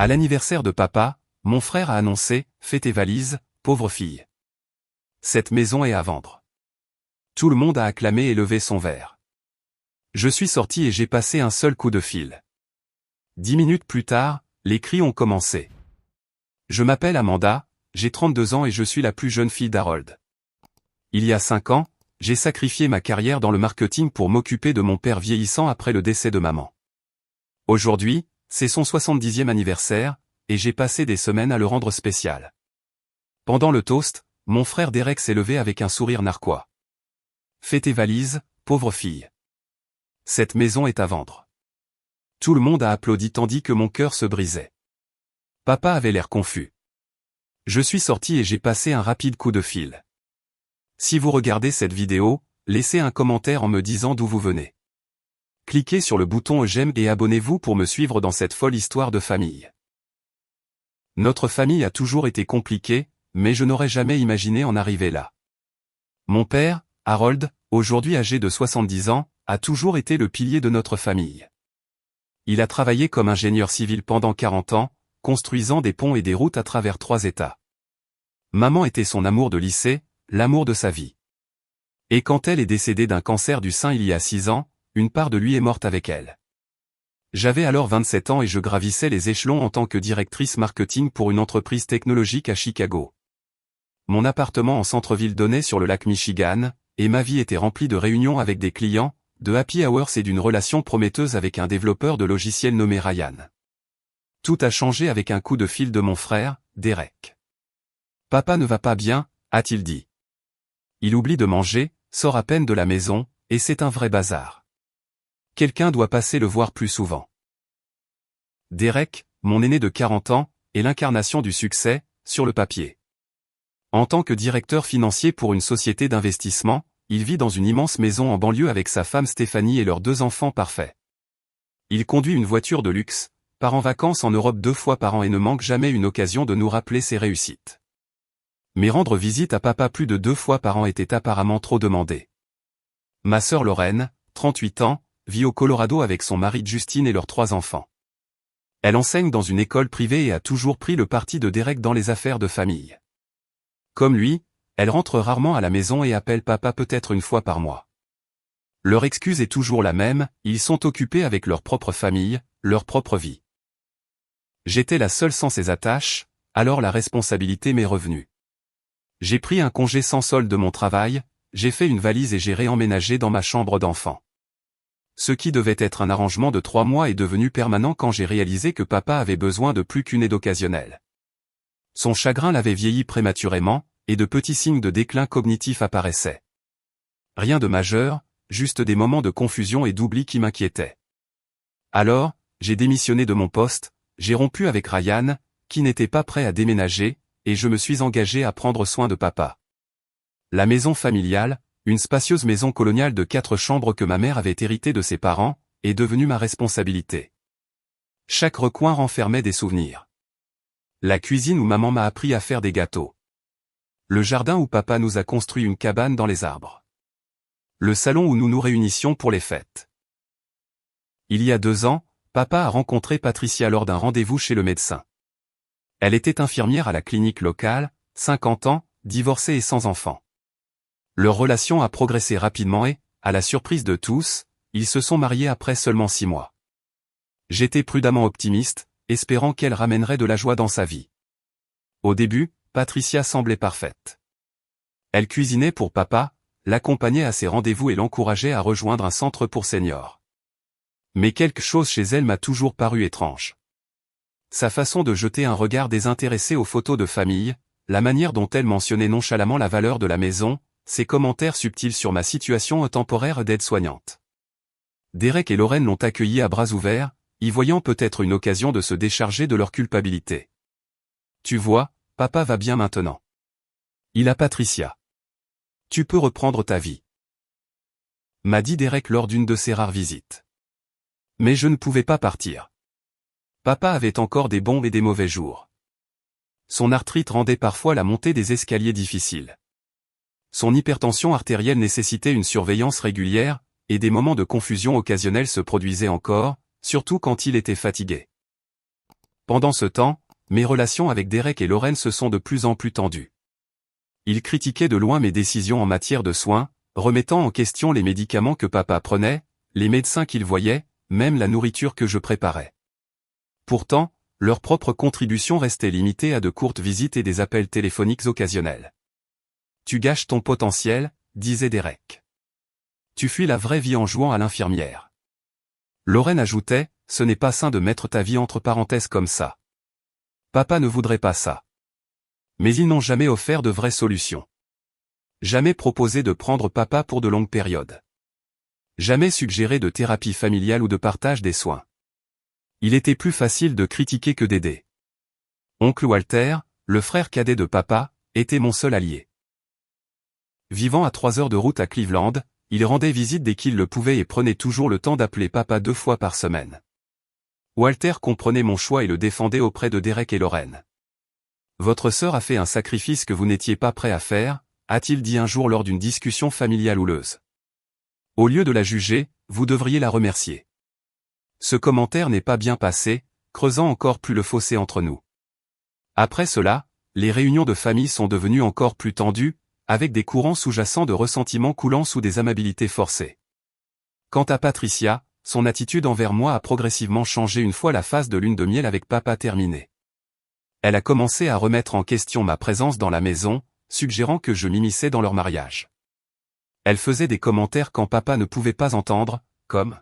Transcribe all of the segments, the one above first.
À l'anniversaire de papa, mon frère a annoncé « Fais tes valises, pauvre fille. Cette maison est à vendre ». Tout le monde a acclamé et levé son verre. Je suis sorti et j'ai passé un seul coup de fil. 10 minutes plus tard, les cris ont commencé. Je m'appelle Amanda, j'ai 32 ans et je suis la plus jeune fille d'Harold. Il y a 5 ans, j'ai sacrifié ma carrière dans le marketing pour m'occuper de mon père vieillissant après le décès de maman. Aujourd'hui, c'est son 70e anniversaire, et j'ai passé des semaines à le rendre spécial. Pendant le toast, mon frère Derek s'est levé avec un sourire narquois. « Fais tes valises, pauvre fille. Cette maison est à vendre. » Tout le monde a applaudi tandis que mon cœur se brisait. Papa avait l'air confus. Je suis sorti et j'ai passé un rapide coup de fil. Si vous regardez cette vidéo, laissez un commentaire en me disant d'où vous venez. Cliquez sur le bouton j'aime et abonnez-vous pour me suivre dans cette folle histoire de famille. Notre famille a toujours été compliquée, mais je n'aurais jamais imaginé en arriver là. Mon père, Harold, aujourd'hui âgé de 70 ans, a toujours été le pilier de notre famille. Il a travaillé comme ingénieur civil pendant 40 ans, construisant des ponts et des routes à travers 3 États. Maman était son amour de lycée, l'amour de sa vie. Et quand elle est décédée d'un cancer du sein il y a 6 ans, une part de lui est morte avec elle. J'avais alors 27 ans et je gravissais les échelons en tant que directrice marketing pour une entreprise technologique à Chicago. Mon appartement en centre-ville donnait sur le lac Michigan, et ma vie était remplie de réunions avec des clients, de happy hours et d'une relation prometteuse avec un développeur de logiciels nommé Ryan. Tout a changé avec un coup de fil de mon frère, Derek. « Papa ne va pas bien », a-t-il dit. Il oublie de manger, sort à peine de la maison, et c'est un vrai bazar. Quelqu'un doit passer le voir plus souvent. Derek, mon aîné de 40 ans, est l'incarnation du succès, sur le papier. En tant que directeur financier pour une société d'investissement, il vit dans une immense maison en banlieue avec sa femme Stéphanie et leurs 2 enfants parfaits. Il conduit une voiture de luxe, part en vacances en Europe 2 fois par an et ne manque jamais une occasion de nous rappeler ses réussites. Mais rendre visite à papa plus de 2 fois par an était apparemment trop demandé. Ma sœur Lorraine, 38 ans, vit au Colorado avec son mari Justine et leurs 3 enfants. Elle enseigne dans une école privée et a toujours pris le parti de Derek dans les affaires de famille. Comme lui, elle rentre rarement à la maison et appelle papa peut-être une fois par mois. Leur excuse est toujours la même, ils sont occupés avec leur propre famille, leur propre vie. J'étais la seule sans ces attaches, alors la responsabilité m'est revenue. J'ai pris un congé sans solde de mon travail, j'ai fait une valise et j'ai réemménagé dans ma chambre d'enfant. Ce qui devait être un arrangement de 3 mois est devenu permanent quand j'ai réalisé que papa avait besoin de plus qu'une aide occasionnelle. Son chagrin l'avait vieilli prématurément, et de petits signes de déclin cognitif apparaissaient. Rien de majeur, juste des moments de confusion et d'oubli qui m'inquiétaient. Alors, j'ai démissionné de mon poste, j'ai rompu avec Ryan, qui n'était pas prêt à déménager, et je me suis engagé à prendre soin de papa. La maison familiale, une spacieuse maison coloniale de 4 chambres que ma mère avait héritée de ses parents, est devenue ma responsabilité. Chaque recoin renfermait des souvenirs. La cuisine où maman m'a appris à faire des gâteaux. Le jardin où papa nous a construit une cabane dans les arbres. Le salon où nous nous réunissions pour les fêtes. Il y a 2 ans, papa a rencontré Patricia lors d'un rendez-vous chez le médecin. Elle était infirmière à la clinique locale, 50 ans, divorcée et sans enfant. Leur relation a progressé rapidement et, à la surprise de tous, ils se sont mariés après seulement 6 mois. J'étais prudemment optimiste, espérant qu'elle ramènerait de la joie dans sa vie. Au début, Patricia semblait parfaite. Elle cuisinait pour papa, l'accompagnait à ses rendez-vous et l'encourageait à rejoindre un centre pour seniors. Mais quelque chose chez elle m'a toujours paru étrange. Sa façon de jeter un regard désintéressé aux photos de famille, la manière dont elle mentionnait nonchalamment la valeur de la maison, ses commentaires subtils sur ma situation temporaire d'aide-soignante. Derek et Lorraine l'ont accueilli à bras ouverts, y voyant peut-être une occasion de se décharger de leur culpabilité. Tu vois, papa va bien maintenant. Il a Patricia. Tu peux reprendre ta vie. M'a dit Derek lors d'une de ses rares visites. Mais je ne pouvais pas partir. Papa avait encore des bons et des mauvais jours. Son arthrite rendait parfois la montée des escaliers difficile. Son hypertension artérielle nécessitait une surveillance régulière, et des moments de confusion occasionnels se produisaient encore, surtout quand il était fatigué. Pendant ce temps, mes relations avec Derek et Lorraine se sont de plus en plus tendues. Ils critiquaient de loin mes décisions en matière de soins, remettant en question les médicaments que papa prenait, les médecins qu'il voyait, même la nourriture que je préparais. Pourtant, leur propre contribution restait limitée à de courtes visites et des appels téléphoniques occasionnels. Tu gâches ton potentiel, disait Derek. Tu fuis la vraie vie en jouant à l'infirmière. Lorraine ajoutait, ce n'est pas sain de mettre ta vie entre parenthèses comme ça. Papa ne voudrait pas ça. Mais ils n'ont jamais offert de vraies solutions. Jamais proposé de prendre papa pour de longues périodes. Jamais suggéré de thérapie familiale ou de partage des soins. Il était plus facile de critiquer que d'aider. Oncle Walter, le frère cadet de papa, était mon seul allié. Vivant à 3 heures de route à Cleveland, il rendait visite dès qu'il le pouvait et prenait toujours le temps d'appeler papa 2 fois par semaine. Walter comprenait mon choix et le défendait auprès de Derek et Lorraine. Votre sœur a fait un sacrifice que vous n'étiez pas prêt à faire, a-t-il dit un jour lors d'une discussion familiale houleuse. Au lieu de la juger, vous devriez la remercier. Ce commentaire n'est pas bien passé, creusant encore plus le fossé entre nous. Après cela, les réunions de famille sont devenues encore plus tendues, avec des courants sous-jacents de ressentiment coulant sous des amabilités forcées. Quant à Patricia, son attitude envers moi a progressivement changé une fois la phase de lune de miel avec papa terminée. Elle a commencé à remettre en question ma présence dans la maison, suggérant que je m'immisçais dans leur mariage. Elle faisait des commentaires quand papa ne pouvait pas entendre, comme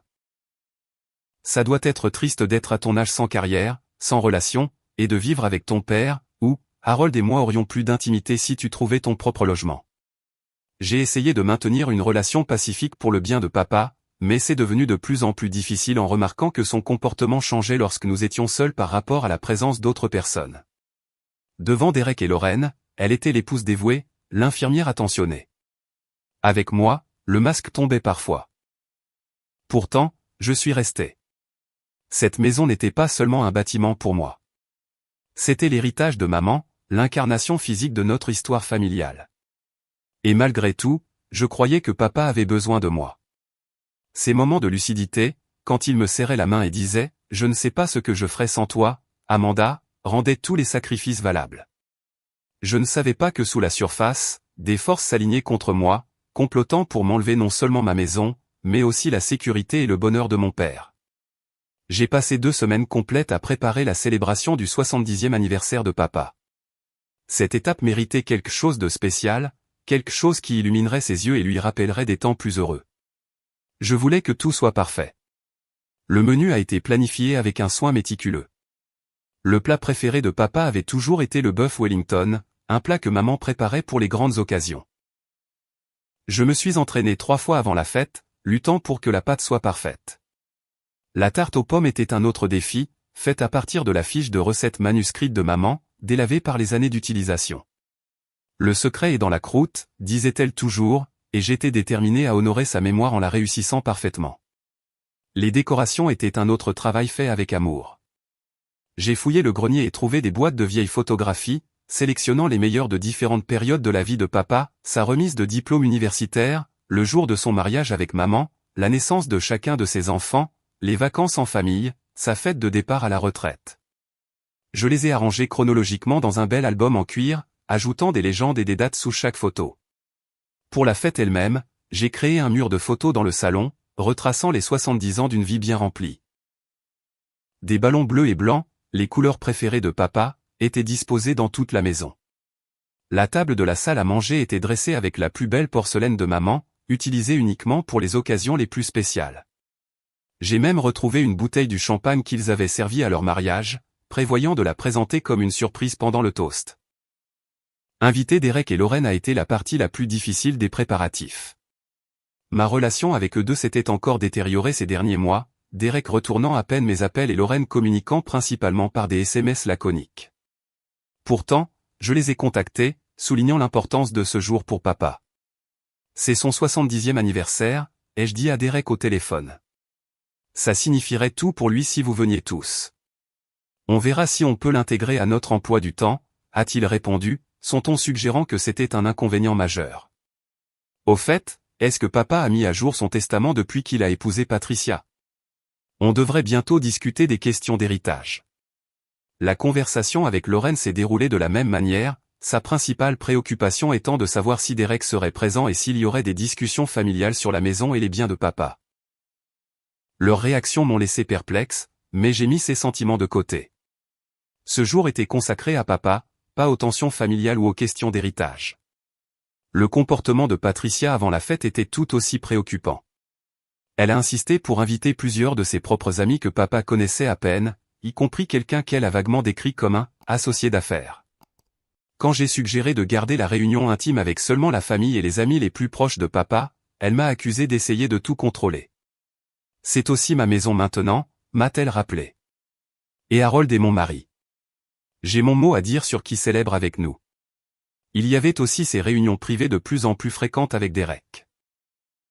« Ça doit être triste d'être à ton âge sans carrière, sans relation, et de vivre avec ton père, ou « Harold et moi aurions plus d'intimité si tu trouvais ton propre logement. » J'ai essayé de maintenir une relation pacifique pour le bien de papa, mais c'est devenu de plus en plus difficile en remarquant que son comportement changeait lorsque nous étions seuls par rapport à la présence d'autres personnes. Devant Derek et Lorraine, elle était l'épouse dévouée, l'infirmière attentionnée. Avec moi, le masque tombait parfois. Pourtant, je suis resté. Cette maison n'était pas seulement un bâtiment pour moi. C'était l'héritage de maman, l'incarnation physique de notre histoire familiale. Et malgré tout, je croyais que papa avait besoin de moi. Ces moments de lucidité, quand il me serrait la main et disait « Je ne sais pas ce que je ferais sans toi, Amanda », rendaient tous les sacrifices valables. Je ne savais pas que sous la surface, des forces s'alignaient contre moi, complotant pour m'enlever non seulement ma maison, mais aussi la sécurité et le bonheur de mon père. J'ai passé 2 semaines complètes à préparer la célébration du 70e anniversaire de papa. Cette étape méritait quelque chose de spécial, quelque chose qui illuminerait ses yeux et lui rappellerait des temps plus heureux. Je voulais que tout soit parfait. Le menu a été planifié avec un soin méticuleux. Le plat préféré de papa avait toujours été le bœuf Wellington, un plat que maman préparait pour les grandes occasions. Je me suis entraîné 3 fois avant la fête, luttant pour que la pâte soit parfaite. La tarte aux pommes était un autre défi, faite à partir de la fiche de recette manuscrite de maman, délavée par les années d'utilisation. Le secret est dans la croûte, disait-elle toujours, et j'étais déterminé à honorer sa mémoire en la réussissant parfaitement. Les décorations étaient un autre travail fait avec amour. J'ai fouillé le grenier et trouvé des boîtes de vieilles photographies, sélectionnant les meilleures de différentes périodes de la vie de papa, sa remise de diplôme universitaire, le jour de son mariage avec maman, la naissance de chacun de ses enfants, les vacances en famille, sa fête de départ à la retraite. Je les ai arrangés chronologiquement dans un bel album en cuir, ajoutant des légendes et des dates sous chaque photo. Pour la fête elle-même, j'ai créé un mur de photos dans le salon, retraçant les 70 ans d'une vie bien remplie. Des ballons bleus et blancs, les couleurs préférées de papa, étaient disposés dans toute la maison. La table de la salle à manger était dressée avec la plus belle porcelaine de maman, utilisée uniquement pour les occasions les plus spéciales. J'ai même retrouvé une bouteille du champagne qu'ils avaient servi à leur mariage, prévoyant de la présenter comme une surprise pendant le toast. Inviter Derek et Lorraine a été la partie la plus difficile des préparatifs. Ma relation avec eux deux s'était encore détériorée ces derniers mois, Derek retournant à peine mes appels et Lorraine communiquant principalement par des SMS laconiques. Pourtant, je les ai contactés, soulignant l'importance de ce jour pour papa. C'est son 70e anniversaire, ai-je dit à Derek au téléphone. Ça signifierait tout pour lui si vous veniez tous. On verra si on peut l'intégrer à notre emploi du temps, a-t-il répondu, son ton suggérant que c'était un inconvénient majeur. Au fait, est-ce que papa a mis à jour son testament depuis qu'il a épousé Patricia? On devrait bientôt discuter des questions d'héritage. La conversation avec Lorraine s'est déroulée de la même manière, sa principale préoccupation étant de savoir si Derek serait présent et s'il y aurait des discussions familiales sur la maison et les biens de papa. Leurs réactions m'ont laissé perplexe, mais j'ai mis ces sentiments de côté. Ce jour était consacré à papa, pas aux tensions familiales ou aux questions d'héritage. Le comportement de Patricia avant la fête était tout aussi préoccupant. Elle a insisté pour inviter plusieurs de ses propres amis que papa connaissait à peine, y compris quelqu'un qu'elle a vaguement décrit comme un « associé d'affaires ». Quand j'ai suggéré de garder la réunion intime avec seulement la famille et les amis les plus proches de papa, elle m'a accusé d'essayer de tout contrôler. C'est aussi ma maison maintenant, m'a-t-elle rappelé. Et Harold est mon mari. J'ai mon mot à dire sur qui célèbre avec nous. Il y avait aussi ces réunions privées de plus en plus fréquentes avec Derek.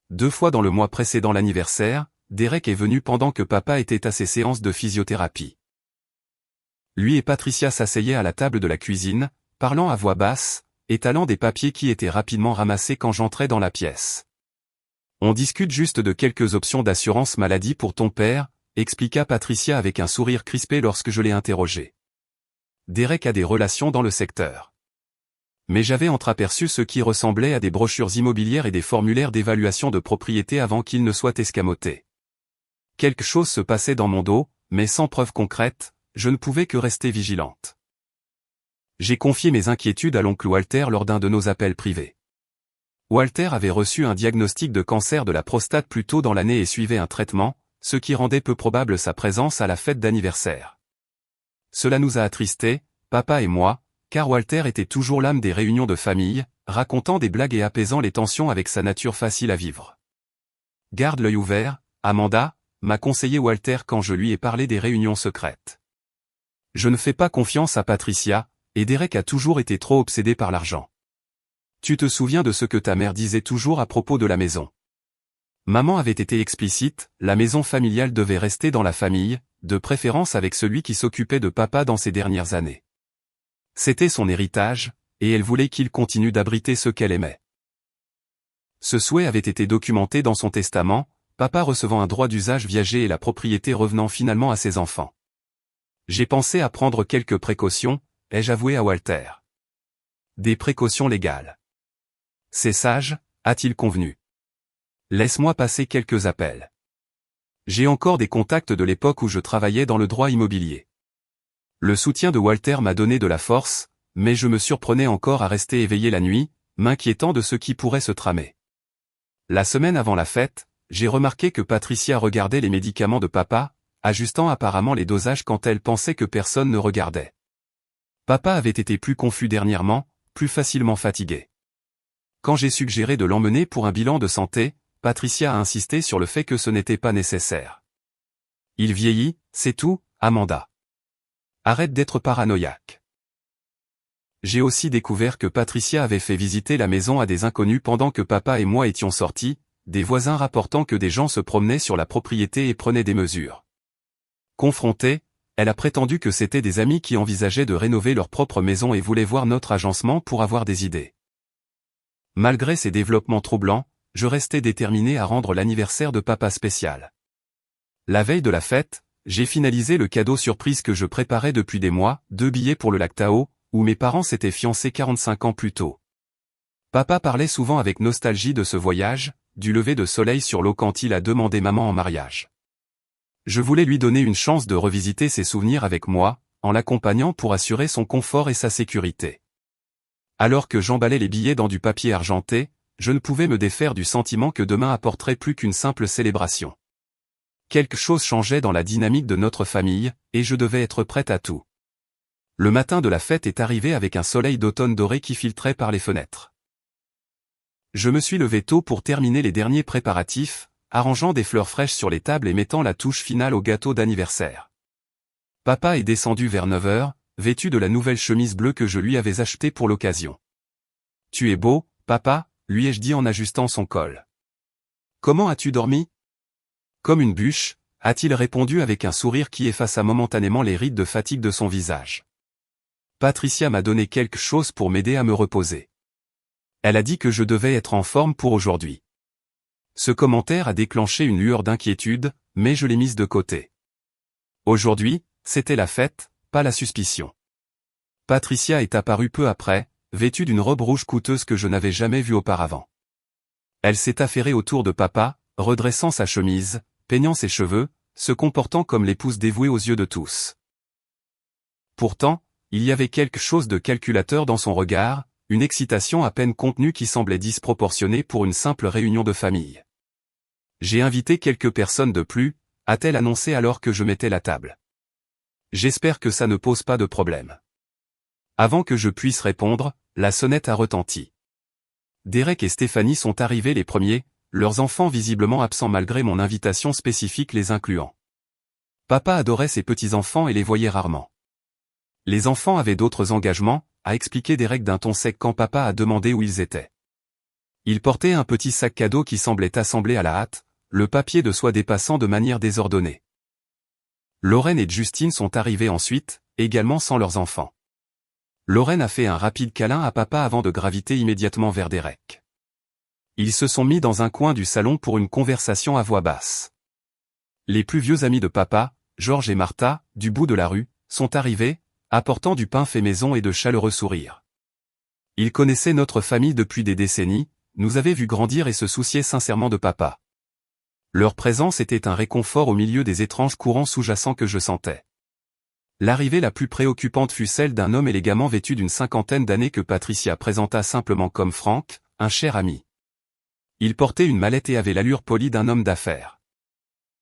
2 fois dans le mois précédant l'anniversaire, Derek est venu pendant que papa était à ses séances de physiothérapie. Lui et Patricia s'asseyaient à la table de la cuisine, parlant à voix basse, étalant des papiers qui étaient rapidement ramassés quand j'entrais dans la pièce. On discute juste de quelques options d'assurance maladie pour ton père, expliqua Patricia avec un sourire crispé lorsque je l'ai interrogé. Derek a des relations dans le secteur. Mais j'avais entreaperçu ce qui ressemblait à des brochures immobilières et des formulaires d'évaluation de propriété avant qu'ils ne soient escamotés. Quelque chose se passait dans mon dos, mais sans preuve concrète, je ne pouvais que rester vigilante. J'ai confié mes inquiétudes à l'oncle Walter lors d'un de nos appels privés. Walter avait reçu un diagnostic de cancer de la prostate plus tôt dans l'année et suivait un traitement, ce qui rendait peu probable sa présence à la fête d'anniversaire. Cela nous a attristés, papa et moi, car Walter était toujours l'âme des réunions de famille, racontant des blagues et apaisant les tensions avec sa nature facile à vivre. Garde l'œil ouvert, Amanda, m'a conseillé Walter quand je lui ai parlé des réunions secrètes. Je ne fais pas confiance à Patricia, et Derek a toujours été trop obsédé par l'argent. Tu te souviens de ce que ta mère disait toujours à propos de la maison? Maman avait été explicite, la maison familiale devait rester dans la famille, de préférence avec celui qui s'occupait de papa dans ces dernières années. C'était son héritage, et elle voulait qu'il continue d'abriter ce qu'elle aimait. Ce souhait avait été documenté dans son testament, papa recevant un droit d'usage viager et la propriété revenant finalement à ses enfants. J'ai pensé à prendre quelques précautions, ai-je avoué à Walter. Des précautions légales. C'est sage, a-t-il convenu. Laisse-moi passer quelques appels. J'ai encore des contacts de l'époque où je travaillais dans le droit immobilier. Le soutien de Walter m'a donné de la force, mais je me surprenais encore à rester éveillé la nuit, m'inquiétant de ce qui pourrait se tramer. La semaine avant la fête, j'ai remarqué que Patricia regardait les médicaments de papa, ajustant apparemment les dosages quand elle pensait que personne ne regardait. Papa avait été plus confus dernièrement, plus facilement fatigué. Quand j'ai suggéré de l'emmener pour un bilan de santé, Patricia a insisté sur le fait que ce n'était pas nécessaire. Il vieillit, c'est tout, Amanda. Arrête d'être paranoïaque. J'ai aussi découvert que Patricia avait fait visiter la maison à des inconnus pendant que papa et moi étions sortis, des voisins rapportant que des gens se promenaient sur la propriété et prenaient des mesures. Confrontée, elle a prétendu que c'étaient des amis qui envisageaient de rénover leur propre maison et voulaient voir notre agencement pour avoir des idées. Malgré ces développements troublants, je restais déterminé à rendre l'anniversaire de papa spécial. La veille de la fête, j'ai finalisé le cadeau surprise que je préparais depuis des mois, 2 billets pour le lac Tao, où mes parents s'étaient fiancés 45 ans plus tôt. Papa parlait souvent avec nostalgie de ce voyage, du lever de soleil sur l'eau quand il a demandé maman en mariage. Je voulais lui donner une chance de revisiter ses souvenirs avec moi, en l'accompagnant pour assurer son confort et sa sécurité. Alors que j'emballais les billets dans du papier argenté, je ne pouvais me défaire du sentiment que demain apporterait plus qu'une simple célébration. Quelque chose changeait dans la dynamique de notre famille, et je devais être prête à tout. Le matin de la fête est arrivé avec un soleil d'automne doré qui filtrait par les fenêtres. Je me suis levé tôt pour terminer les derniers préparatifs, arrangeant des fleurs fraîches sur les tables et mettant la touche finale au gâteau d'anniversaire. Papa est descendu vers 9 heures, vêtu de la nouvelle chemise bleue que je lui avais achetée pour l'occasion. « Tu es beau, papa », lui ai-je dit en ajustant son col. « Comment as-tu dormi ?» Comme une bûche, a-t-il répondu avec un sourire qui effaça momentanément les rides de fatigue de son visage. Patricia m'a donné quelque chose pour m'aider à me reposer. Elle a dit que je devais être en forme pour aujourd'hui. Ce commentaire a déclenché une lueur d'inquiétude, mais je l'ai mise de côté. Aujourd'hui, c'était la fête, pas la suspicion. Patricia est apparue peu après, vêtue d'une robe rouge coûteuse que je n'avais jamais vue auparavant. Elle s'est affairée autour de papa, redressant sa chemise, peignant ses cheveux, se comportant comme l'épouse dévouée aux yeux de tous. Pourtant, il y avait quelque chose de calculateur dans son regard, une excitation à peine contenue qui semblait disproportionnée pour une simple réunion de famille. J'ai invité quelques personnes de plus, a-t-elle annoncé alors que je mettais la table. J'espère que ça ne pose pas de problème. Avant que je puisse répondre, la sonnette a retenti. Derek et Stéphanie sont arrivés les premiers, leurs enfants visiblement absents malgré mon invitation spécifique les incluant. Papa adorait ses petits-enfants et les voyait rarement. Les enfants avaient d'autres engagements, a expliqué Derek d'un ton sec quand papa a demandé où ils étaient. Ils portaient un petit sac cadeau qui semblait assemblé à la hâte, le papier de soie dépassant de manière désordonnée. Lorraine et Justine sont arrivés ensuite, également sans leurs enfants. Lorraine a fait un rapide câlin à papa avant de graviter immédiatement vers Derek. Ils se sont mis dans un coin du salon pour une conversation à voix basse. Les plus vieux amis de papa, Georges et Martha, du bout de la rue, sont arrivés, apportant du pain fait maison et de chaleureux sourires. Ils connaissaient notre famille depuis des décennies, nous avaient vus grandir et se souciaient sincèrement de papa. Leur présence était un réconfort au milieu des étranges courants sous-jacents que je sentais. L'arrivée la plus préoccupante fut celle d'un homme élégamment vêtu d'une cinquantaine d'années que Patricia présenta simplement comme Franck, un cher ami. Il portait une mallette et avait l'allure polie d'un homme d'affaires.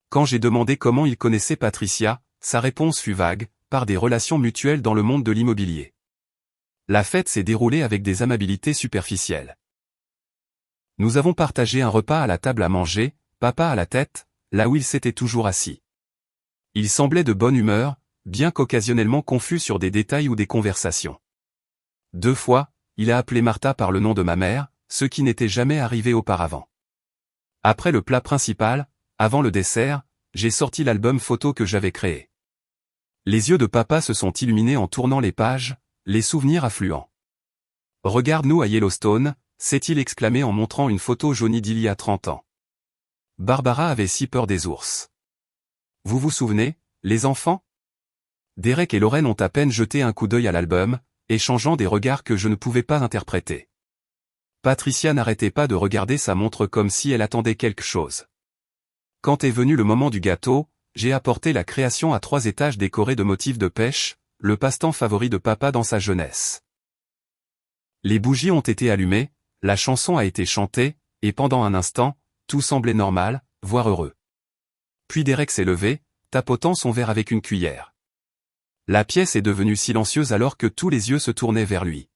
Quand j'ai demandé comment il connaissait Patricia, sa réponse fut vague, par des relations mutuelles dans le monde de l'immobilier. La fête s'est déroulée avec des amabilités superficielles. Nous avons partagé un repas à la table à manger, papa à la tête, là où il s'était toujours assis. Il semblait de bonne humeur, bien qu'occasionnellement confus sur des détails ou des conversations. 2 fois, il a appelé Martha par le nom de ma mère, ce qui n'était jamais arrivé auparavant. Après le plat principal, avant le dessert, j'ai sorti l'album photo que j'avais créé. Les yeux de papa se sont illuminés en tournant les pages, les souvenirs affluents. « Regarde-nous à Yellowstone », s'est-il exclamé en montrant une photo jaunie d'il y a 30 ans. Barbara avait si peur des ours. Vous vous souvenez, les enfants ? Derek et Lorraine ont à peine jeté un coup d'œil à l'album, échangeant des regards que je ne pouvais pas interpréter. Patricia n'arrêtait pas de regarder sa montre comme si elle attendait quelque chose. Quand est venu le moment du gâteau, j'ai apporté la création à 3 étages décorée de motifs de pêche, le passe-temps favori de papa dans sa jeunesse. Les bougies ont été allumées, la chanson a été chantée, et pendant un instant, tout semblait normal, voire heureux. Puis Derek s'est levé, tapotant son verre avec une cuillère. La pièce est devenue silencieuse alors que tous les yeux se tournaient vers lui.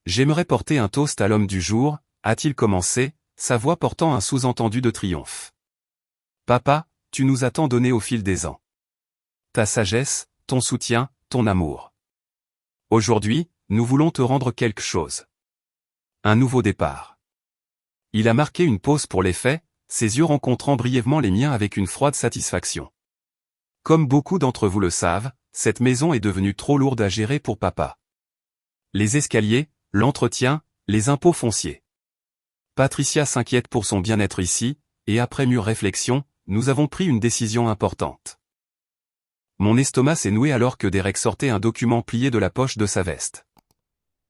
J'aimerais porter un toast à l'homme du jour, a-t-il commencé, sa voix portant un sous-entendu de triomphe. Papa, tu nous as tant donné au fil des ans. Ta sagesse, ton soutien, ton amour. Aujourd'hui, nous voulons te rendre quelque chose. Un nouveau départ. Il a marqué une pause pour les faits, ses yeux rencontrant brièvement les miens avec une froide satisfaction. Comme beaucoup d'entre vous le savent, cette maison est devenue trop lourde à gérer pour papa. Les escaliers, l'entretien, les impôts fonciers. Patricia s'inquiète pour son bien-être ici, et après mûre réflexion, nous avons pris une décision importante. Mon estomac s'est noué alors que Derek sortait un document plié de la poche de sa veste.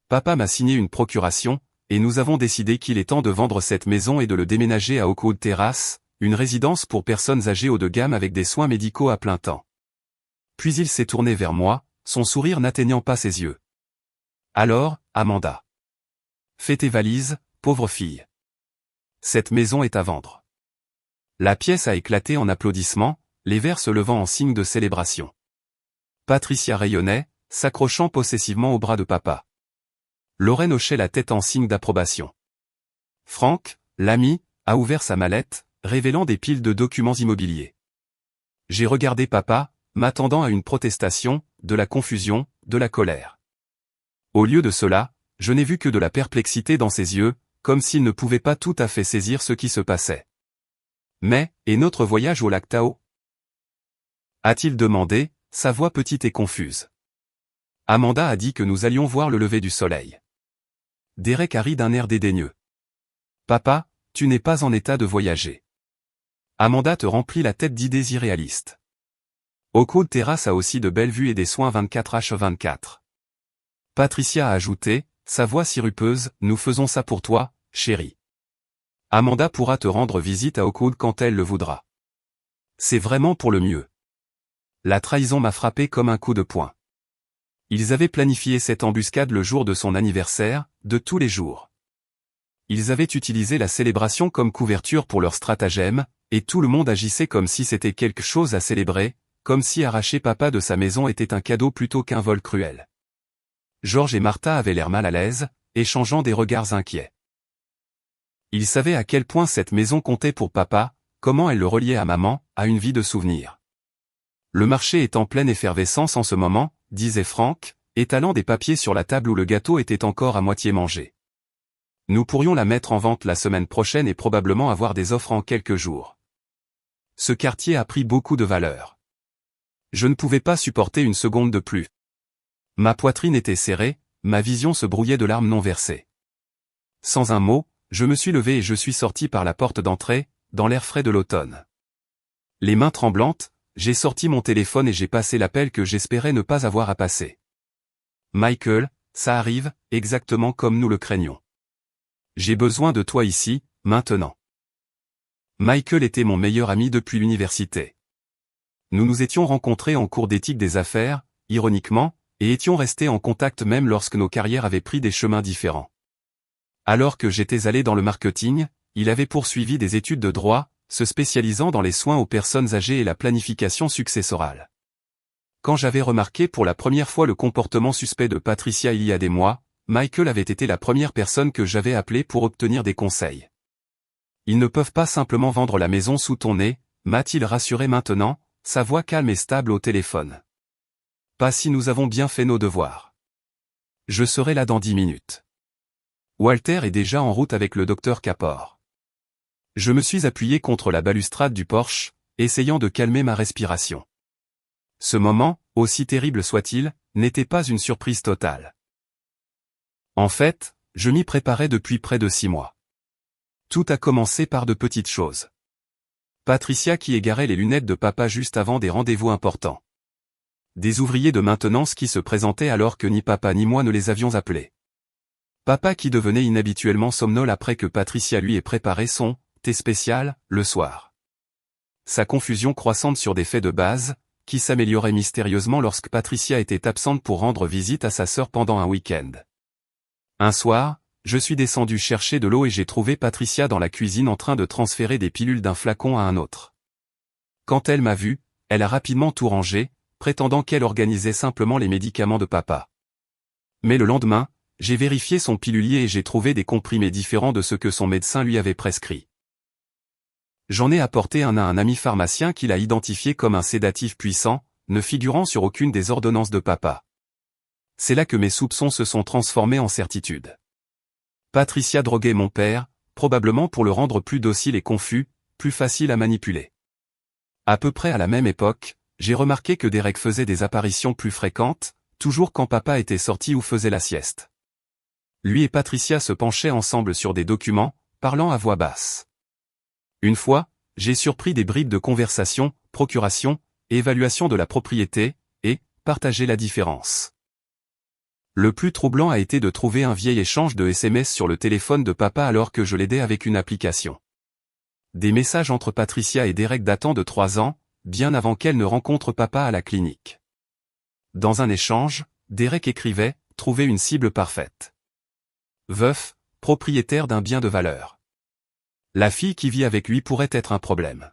Papa m'a signé une procuration, et nous avons décidé qu'il est temps de vendre cette maison et de le déménager à Oakwood Terrace, une résidence pour personnes âgées haut de gamme avec des soins médicaux à plein temps. Puis il s'est tourné vers moi, son sourire n'atteignant pas ses yeux. Alors, Amanda. Fais tes valises, pauvre fille. Cette maison est à vendre. La pièce a éclaté en applaudissements, les verres se levant en signe de célébration. Patricia rayonnait, s'accrochant possessivement au bras de papa. Lorraine hochait la tête en signe d'approbation. Franck, l'ami, a ouvert sa mallette, révélant des piles de documents immobiliers. J'ai regardé papa, m'attendant à une protestation, de la confusion, de la colère. Au lieu de cela, je n'ai vu que de la perplexité dans ses yeux, comme s'il ne pouvait pas tout à fait saisir ce qui se passait. Mais, et notre voyage au lac Tao ? A-t-il demandé, sa voix petite et confuse. Amanda a dit que nous allions voir le lever du soleil. Derek a ri d'un air dédaigneux. Papa, tu n'es pas en état de voyager. Amanda te remplit la tête d'idées irréalistes. Oakwood Terrace a aussi de belles vues et des soins 24h24. Patricia a ajouté, sa voix sirupeuse, nous faisons ça pour toi, chérie. Amanda pourra te rendre visite à Oakwood quand elle le voudra. C'est vraiment pour le mieux. La trahison m'a frappé comme un coup de poing. Ils avaient planifié cette embuscade le jour de son anniversaire, de tous les jours. Ils avaient utilisé la célébration comme couverture pour leur stratagème, et tout le monde agissait comme si c'était quelque chose à célébrer, comme si arracher papa de sa maison était un cadeau plutôt qu'un vol cruel. George et Martha avaient l'air mal à l'aise, échangeant des regards inquiets. Ils savaient à quel point cette maison comptait pour papa, comment elle le reliait à maman, à une vie de souvenirs. Le marché est en pleine effervescence en ce moment, disait Frank, étalant des papiers sur la table où le gâteau était encore à moitié mangé. Nous pourrions la mettre en vente la semaine prochaine et probablement avoir des offres en quelques jours. Ce quartier a pris beaucoup de valeur. Je ne pouvais pas supporter une seconde de plus. Ma poitrine était serrée, ma vision se brouillait de larmes non versées. Sans un mot, je me suis levé et je suis sorti par la porte d'entrée, dans l'air frais de l'automne. Les mains tremblantes, j'ai sorti mon téléphone et j'ai passé l'appel que j'espérais ne pas avoir à passer. Michael, ça arrive, exactement comme nous le craignions. J'ai besoin de toi ici, maintenant. Michael était mon meilleur ami depuis l'université. Nous nous étions rencontrés en cours d'éthique des affaires, ironiquement, et étions restés en contact même lorsque nos carrières avaient pris des chemins différents. Alors que j'étais allé dans le marketing, il avait poursuivi des études de droit, se spécialisant dans les soins aux personnes âgées et la planification successorale. Quand j'avais remarqué pour la première fois le comportement suspect de Patricia il y a des mois, Michael avait été la première personne que j'avais appelée pour obtenir des conseils. Ils ne peuvent pas simplement vendre la maison sous ton nez, m'a-t-il rassuré maintenant, sa voix calme et stable au téléphone. Pas si nous avons bien fait nos devoirs. Je serai là dans 10 minutes. Walter est déjà en route avec le docteur Kapor. Je me suis appuyé contre la balustrade du porche, essayant de calmer ma respiration. Ce moment, aussi terrible soit-il, n'était pas une surprise totale. En fait, je m'y préparais depuis près de 6 mois. Tout a commencé par de petites choses. Patricia qui égarait les lunettes de papa juste avant des rendez-vous importants. Des ouvriers de maintenance qui se présentaient alors que ni papa ni moi ne les avions appelés. Papa qui devenait inhabituellement somnolent après que Patricia lui ait préparé son thé spécial, le soir. Sa confusion croissante sur des faits de base, qui s'améliorait mystérieusement lorsque Patricia était absente pour rendre visite à sa sœur pendant un week-end. Un soir, je suis descendu chercher de l'eau et j'ai trouvé Patricia dans la cuisine en train de transférer des pilules d'un flacon à un autre. Quand elle m'a vu, elle a rapidement tout rangé, prétendant qu'elle organisait simplement les médicaments de papa. Mais le lendemain, j'ai vérifié son pilulier et j'ai trouvé des comprimés différents de ce que son médecin lui avait prescrit. J'en ai apporté un à un ami pharmacien qui l'a identifié comme un sédatif puissant, ne figurant sur aucune des ordonnances de papa. C'est là que mes soupçons se sont transformés en certitude. Patricia droguait mon père, probablement pour le rendre plus docile et confus, plus facile à manipuler. À peu près à la même époque, j'ai remarqué que Derek faisait des apparitions plus fréquentes, toujours quand papa était sorti ou faisait la sieste. Lui et Patricia se penchaient ensemble sur des documents, parlant à voix basse. Une fois, j'ai surpris des bribes de conversation, procuration, évaluation de la propriété, et partager la différence. Le plus troublant a été de trouver un vieil échange de SMS sur le téléphone de papa alors que je l'aidais avec une application. Des messages entre Patricia et Derek datant de 3 ans, bien avant qu'elle ne rencontre papa à la clinique. Dans un échange, Derek écrivait « Trouver une cible parfaite. Veuf, propriétaire d'un bien de valeur. La fille qui vit avec lui pourrait être un problème.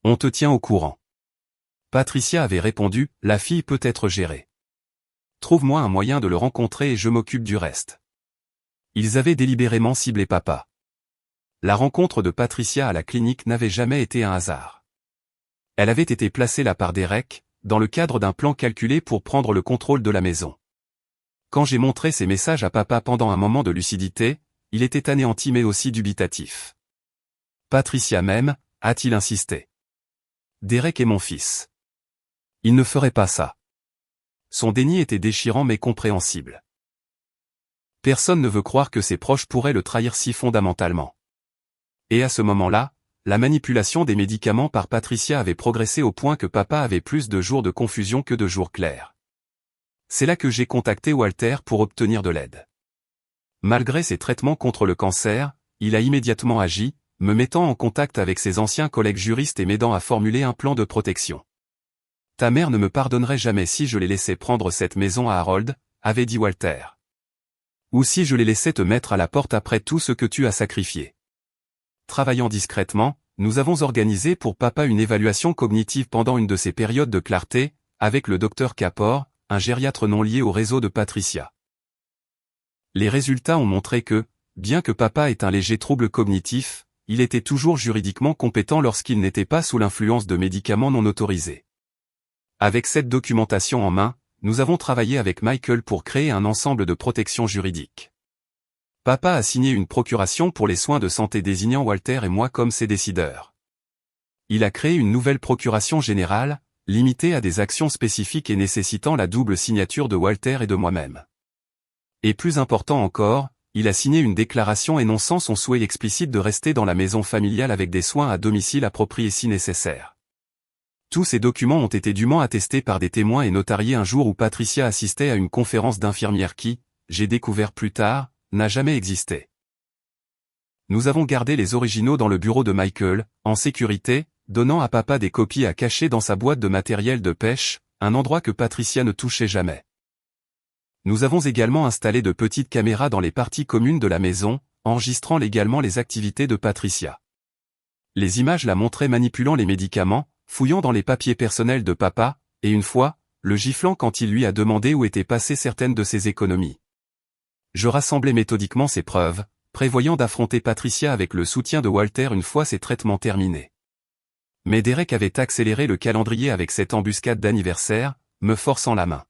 On te tient au courant. » Patricia avait répondu « La fille peut être gérée. Trouve-moi un moyen de le rencontrer et je m'occupe du reste. » Ils avaient délibérément ciblé papa. La rencontre de Patricia à la clinique n'avait jamais été un hasard. Elle avait été placée là par Derek, dans le cadre d'un plan calculé pour prendre le contrôle de la maison. Quand j'ai montré ces messages à papa pendant un moment de lucidité, il était anéanti mais aussi dubitatif. Patricia même, a-t-il insisté. Derek est mon fils. Il ne ferait pas ça. Son déni était déchirant mais compréhensible. Personne ne veut croire que ses proches pourraient le trahir si fondamentalement. Et à ce moment-là, la manipulation des médicaments par Patricia avait progressé au point que papa avait plus de jours de confusion que de jours clairs. C'est là que j'ai contacté Walter pour obtenir de l'aide. Malgré ses traitements contre le cancer, il a immédiatement agi, me mettant en contact avec ses anciens collègues juristes et m'aidant à formuler un plan de protection. Ta mère ne me pardonnerait jamais si je l'ai laissé prendre cette maison à Harold, avait dit Walter. Ou si je les laissais te mettre à la porte après tout ce que tu as sacrifié. Travaillant discrètement, nous avons organisé pour papa une évaluation cognitive pendant une de ces périodes de clarté, avec le docteur Kapor, un gériatre non lié au réseau de Patricia. Les résultats ont montré que, bien que papa ait un léger trouble cognitif, il était toujours juridiquement compétent lorsqu'il n'était pas sous l'influence de médicaments non autorisés. Avec cette documentation en main, nous avons travaillé avec Michael pour créer un ensemble de protections juridiques. Papa a signé une procuration pour les soins de santé désignant Walter et moi comme ses décideurs. Il a créé une nouvelle procuration générale, limitée à des actions spécifiques et nécessitant la double signature de Walter et de moi-même. Et plus important encore, il a signé une déclaration énonçant son souhait explicite de rester dans la maison familiale avec des soins à domicile appropriés si nécessaire. Tous ces documents ont été dûment attestés par des témoins et notariés un jour où Patricia assistait à une conférence d'infirmières qui, j'ai découvert plus tard, n'a jamais existé. Nous avons gardé les originaux dans le bureau de Michael, en sécurité, donnant à papa des copies à cacher dans sa boîte de matériel de pêche, un endroit que Patricia ne touchait jamais. Nous avons également installé de petites caméras dans les parties communes de la maison, enregistrant légalement les activités de Patricia. Les images la montraient manipulant les médicaments, fouillant dans les papiers personnels de papa, et une fois, le giflant quand il lui a demandé où étaient passées certaines de ses économies. Je rassemblais méthodiquement ces preuves, prévoyant d'affronter Patricia avec le soutien de Walter une fois ses traitements terminés. Mais Derek avait accéléré le calendrier avec cette embuscade d'anniversaire, me forçant la main.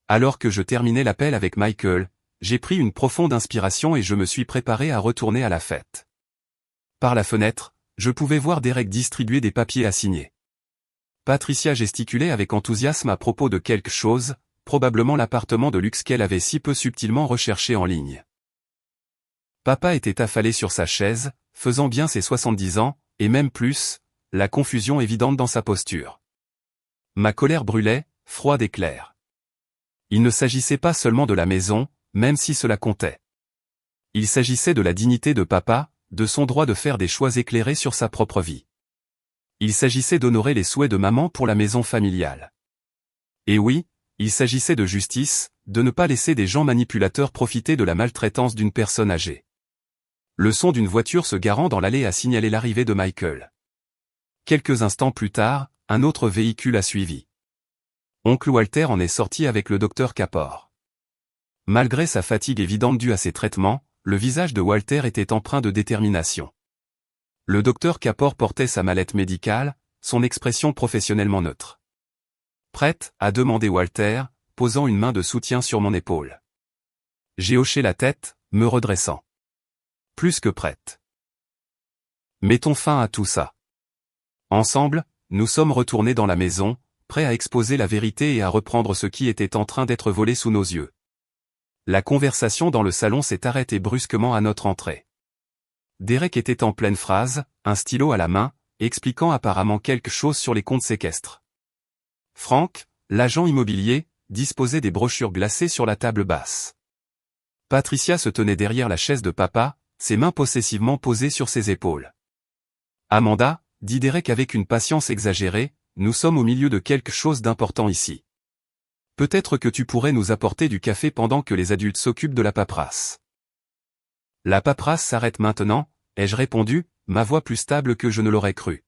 Alors que je terminais l'appel avec Michael, j'ai pris une profonde inspiration et je me suis préparé à retourner à la fête. Par la fenêtre, je pouvais voir Derek distribuer des papiers à signer. Patricia gesticulait avec enthousiasme à propos de quelque chose, probablement l'appartement de luxe qu'elle avait si peu subtilement recherché en ligne. Papa était affalé sur sa chaise, faisant bien ses 70 ans, et même plus, la confusion évidente dans sa posture. Ma colère brûlait, froide et claire. Il ne s'agissait pas seulement de la maison, même si cela comptait. Il s'agissait de la dignité de papa, de son droit de faire des choix éclairés sur sa propre vie. Il s'agissait d'honorer les souhaits de maman pour la maison familiale. Et oui, il s'agissait de justice, de ne pas laisser des gens manipulateurs profiter de la maltraitance d'une personne âgée. Le son d'une voiture se garant dans l'allée a signalé l'arrivée de Michael. Quelques instants plus tard, un autre véhicule a suivi. Oncle Walter en est sorti avec le docteur Kapor. Malgré sa fatigue évidente due à ses traitements, le visage de Walter était empreint de détermination. Le docteur Kapor portait sa mallette médicale, son expression professionnellement neutre. Prête, a demandé Walter, posant une main de soutien sur mon épaule. J'ai hoché la tête, me redressant. Plus que prête. Mettons fin à tout ça. Ensemble, nous sommes retournés dans la maison, prêts à exposer la vérité et à reprendre ce qui était en train d'être volé sous nos yeux. La conversation dans le salon s'est arrêtée brusquement à notre entrée. Derek était en pleine phrase, un stylo à la main, expliquant apparemment quelque chose sur les comptes séquestres. Frank, l'agent immobilier, disposait des brochures glacées sur la table basse. Patricia se tenait derrière la chaise de papa, ses mains possessivement posées sur ses épaules. Amanda, dit Derek avec une patience exagérée, nous sommes au milieu de quelque chose d'important ici. Peut-être que tu pourrais nous apporter du café pendant que les adultes s'occupent de la paperasse. La paperasse s'arrête maintenant, ai-je répondu, ma voix plus stable que je ne l'aurais cru.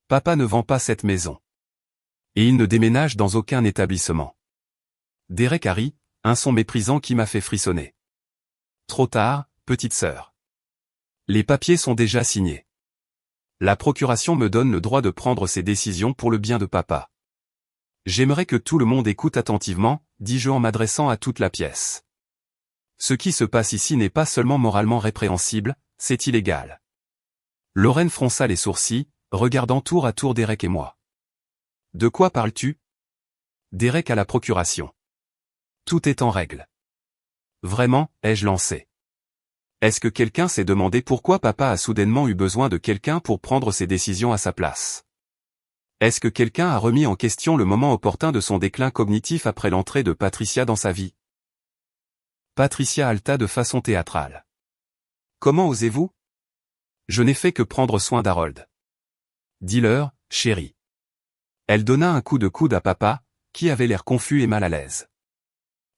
Papa ne vend pas cette maison. Et il ne déménage dans aucun établissement. Derek a ri, un son méprisant qui m'a fait frissonner. Trop tard, petite sœur. Les papiers sont déjà signés. La procuration me donne le droit de prendre ces décisions pour le bien de papa. J'aimerais que tout le monde écoute attentivement, dis-je en m'adressant à toute la pièce. Ce qui se passe ici n'est pas seulement moralement répréhensible, c'est illégal. Lorraine fronça les sourcils, regardant tour à tour Derek et moi. De quoi parles-tu? Derek à la procuration. Tout est en règle. Vraiment, ai-je lancé. Est-ce que quelqu'un s'est demandé pourquoi papa a soudainement eu besoin de quelqu'un pour prendre ses décisions à sa place? Est-ce que quelqu'un a remis en question le moment opportun de son déclin cognitif après l'entrée de Patricia dans sa vie? Patricia halta de façon théâtrale. Comment osez-vous? Je n'ai fait que prendre soin d'Harold. Dis-leur, chérie. Elle donna un coup de coude à papa, qui avait l'air confus et mal à l'aise.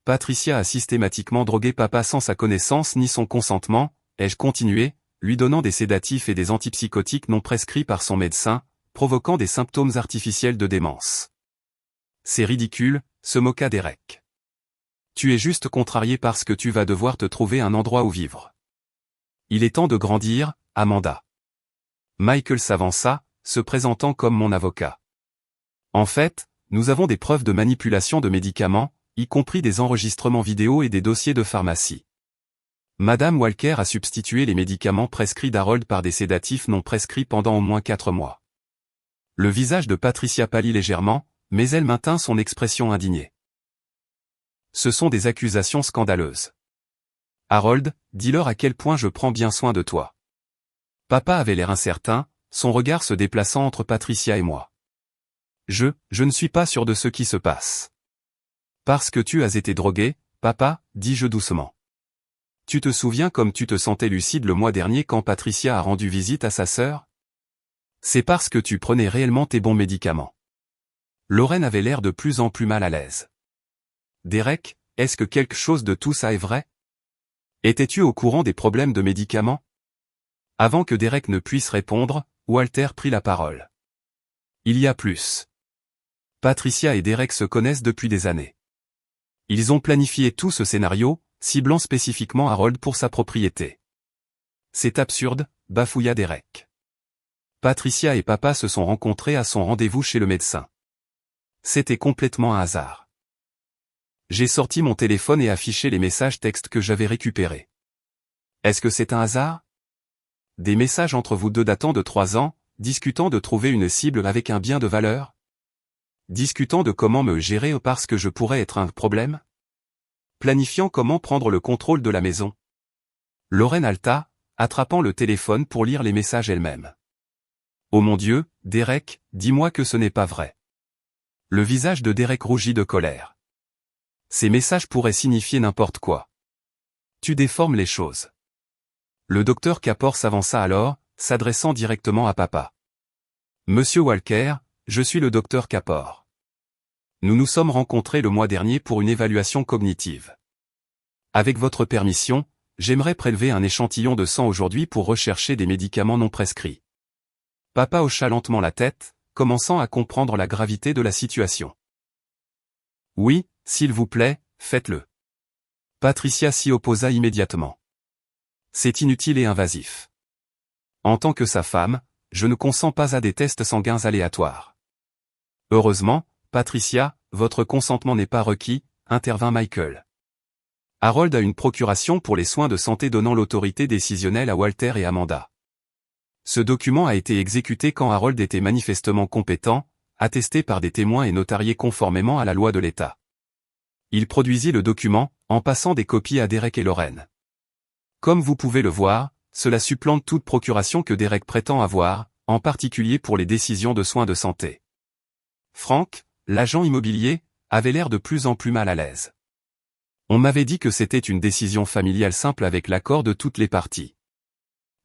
Patricia a systématiquement drogué papa sans sa connaissance ni son consentement, ai-je continué, lui donnant des sédatifs et des antipsychotiques non prescrits par son médecin, provoquant des symptômes artificiels de démence. C'est ridicule, se moqua Derek. Tu es juste contrarié parce que tu vas devoir te trouver un endroit où vivre. Il est temps de grandir, Amanda. Michael s'avança, se présentant comme mon avocat. En fait, nous avons des preuves de manipulation de médicaments, y compris des enregistrements vidéo et des dossiers de pharmacie. Madame Walker a substitué les médicaments prescrits d'Harold par des sédatifs non prescrits pendant au moins 4 mois. Le visage de Patricia pâlit légèrement, mais elle maintint son expression indignée. Ce sont des accusations scandaleuses. Harold, dis-leur à quel point je prends bien soin de toi. Papa avait l'air incertain, son regard se déplaçant entre Patricia et moi. Je ne suis pas sûr de ce qui se passe. Parce que tu as été drogué, papa, dis-je doucement. Tu te souviens comme tu te sentais lucide le mois dernier quand Patricia a rendu visite à sa sœur? C'est parce que tu prenais réellement tes bons médicaments. Lorraine avait l'air de plus en plus mal à l'aise. Derek, est-ce que quelque chose de tout ça est vrai? Étais-tu au courant des problèmes de médicaments? Avant que Derek ne puisse répondre, Walter prit la parole. Il y a plus. Patricia et Derek se connaissent depuis des années. Ils ont planifié tout ce scénario, ciblant spécifiquement Harold pour sa propriété. C'est absurde, bafouilla Derek. Patricia et papa se sont rencontrés à son rendez-vous chez le médecin. C'était complètement un hasard. J'ai sorti mon téléphone et affiché les messages textes que j'avais récupérés. Est-ce que c'est un hasard? Des messages entre vous deux datant de 3 ans, discutant de trouver une cible avec un bien de valeur? Discutant de comment me gérer parce que je pourrais être un problème? Planifiant comment prendre le contrôle de la maison? Lorraine halta, attrapant le téléphone pour lire les messages elle-même. Oh mon Dieu, Derek, dis-moi que ce n'est pas vrai. Le visage de Derek rougit de colère. Ces messages pourraient signifier n'importe quoi. Tu déformes les choses. Le docteur Kapor s'avança alors, s'adressant directement à papa. Monsieur Walker, je suis le docteur Kapor. Nous nous sommes rencontrés le mois dernier pour une évaluation cognitive. Avec votre permission, j'aimerais prélever un échantillon de sang aujourd'hui pour rechercher des médicaments non prescrits. Papa hocha lentement la tête, commençant à comprendre la gravité de la situation. Oui, s'il vous plaît, faites-le. Patricia s'y opposa immédiatement. C'est inutile et invasif. En tant que sa femme, je ne consens pas à des tests sanguins aléatoires. Heureusement, Patricia, votre consentement n'est pas requis, intervint Michael. Harold a une procuration pour les soins de santé donnant l'autorité décisionnelle à Walter et Amanda. Ce document a été exécuté quand Harold était manifestement compétent, attesté par des témoins et notarié conformément à la loi de l'État. Il produisit le document, en passant des copies à Derek et Lorraine. Comme vous pouvez le voir, cela supplante toute procuration que Derek prétend avoir, en particulier pour les décisions de soins de santé. Frank, l'agent immobilier, avait l'air de plus en plus mal à l'aise. On m'avait dit que c'était une décision familiale simple avec l'accord de toutes les parties.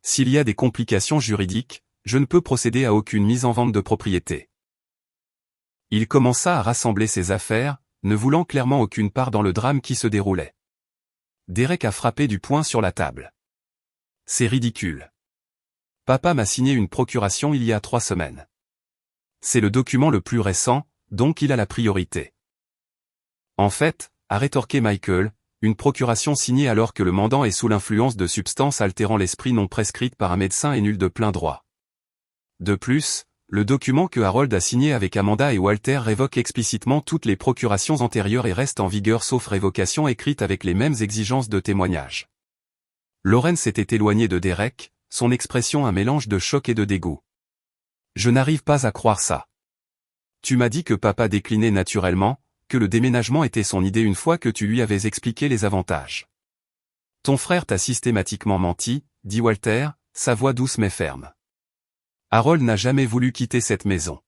S'il y a des complications juridiques, je ne peux procéder à aucune mise en vente de propriété. Il commença à rassembler ses affaires, ne voulant clairement aucune part dans le drame qui se déroulait. Derek a frappé du poing sur la table. C'est ridicule. Papa m'a signé une procuration il y a 3 semaines. C'est le document le plus récent, donc il a la priorité. En fait, a rétorqué Michael, une procuration signée alors que le mandant est sous l'influence de substances altérant l'esprit non prescrites par un médecin est nul de plein droit. De plus, le document que Harold a signé avec Amanda et Walter révoque explicitement toutes les procurations antérieures et reste en vigueur sauf révocation écrite avec les mêmes exigences de témoignage. Lorraine s'était éloignée de Derek, son expression un mélange de choc et de dégoût. Je n'arrive pas à croire ça. Tu m'as dit que papa déclinait naturellement, que le déménagement était son idée une fois que tu lui avais expliqué les avantages. Ton frère t'a systématiquement menti, dit Walter, sa voix douce mais ferme. Harold n'a jamais voulu quitter cette maison.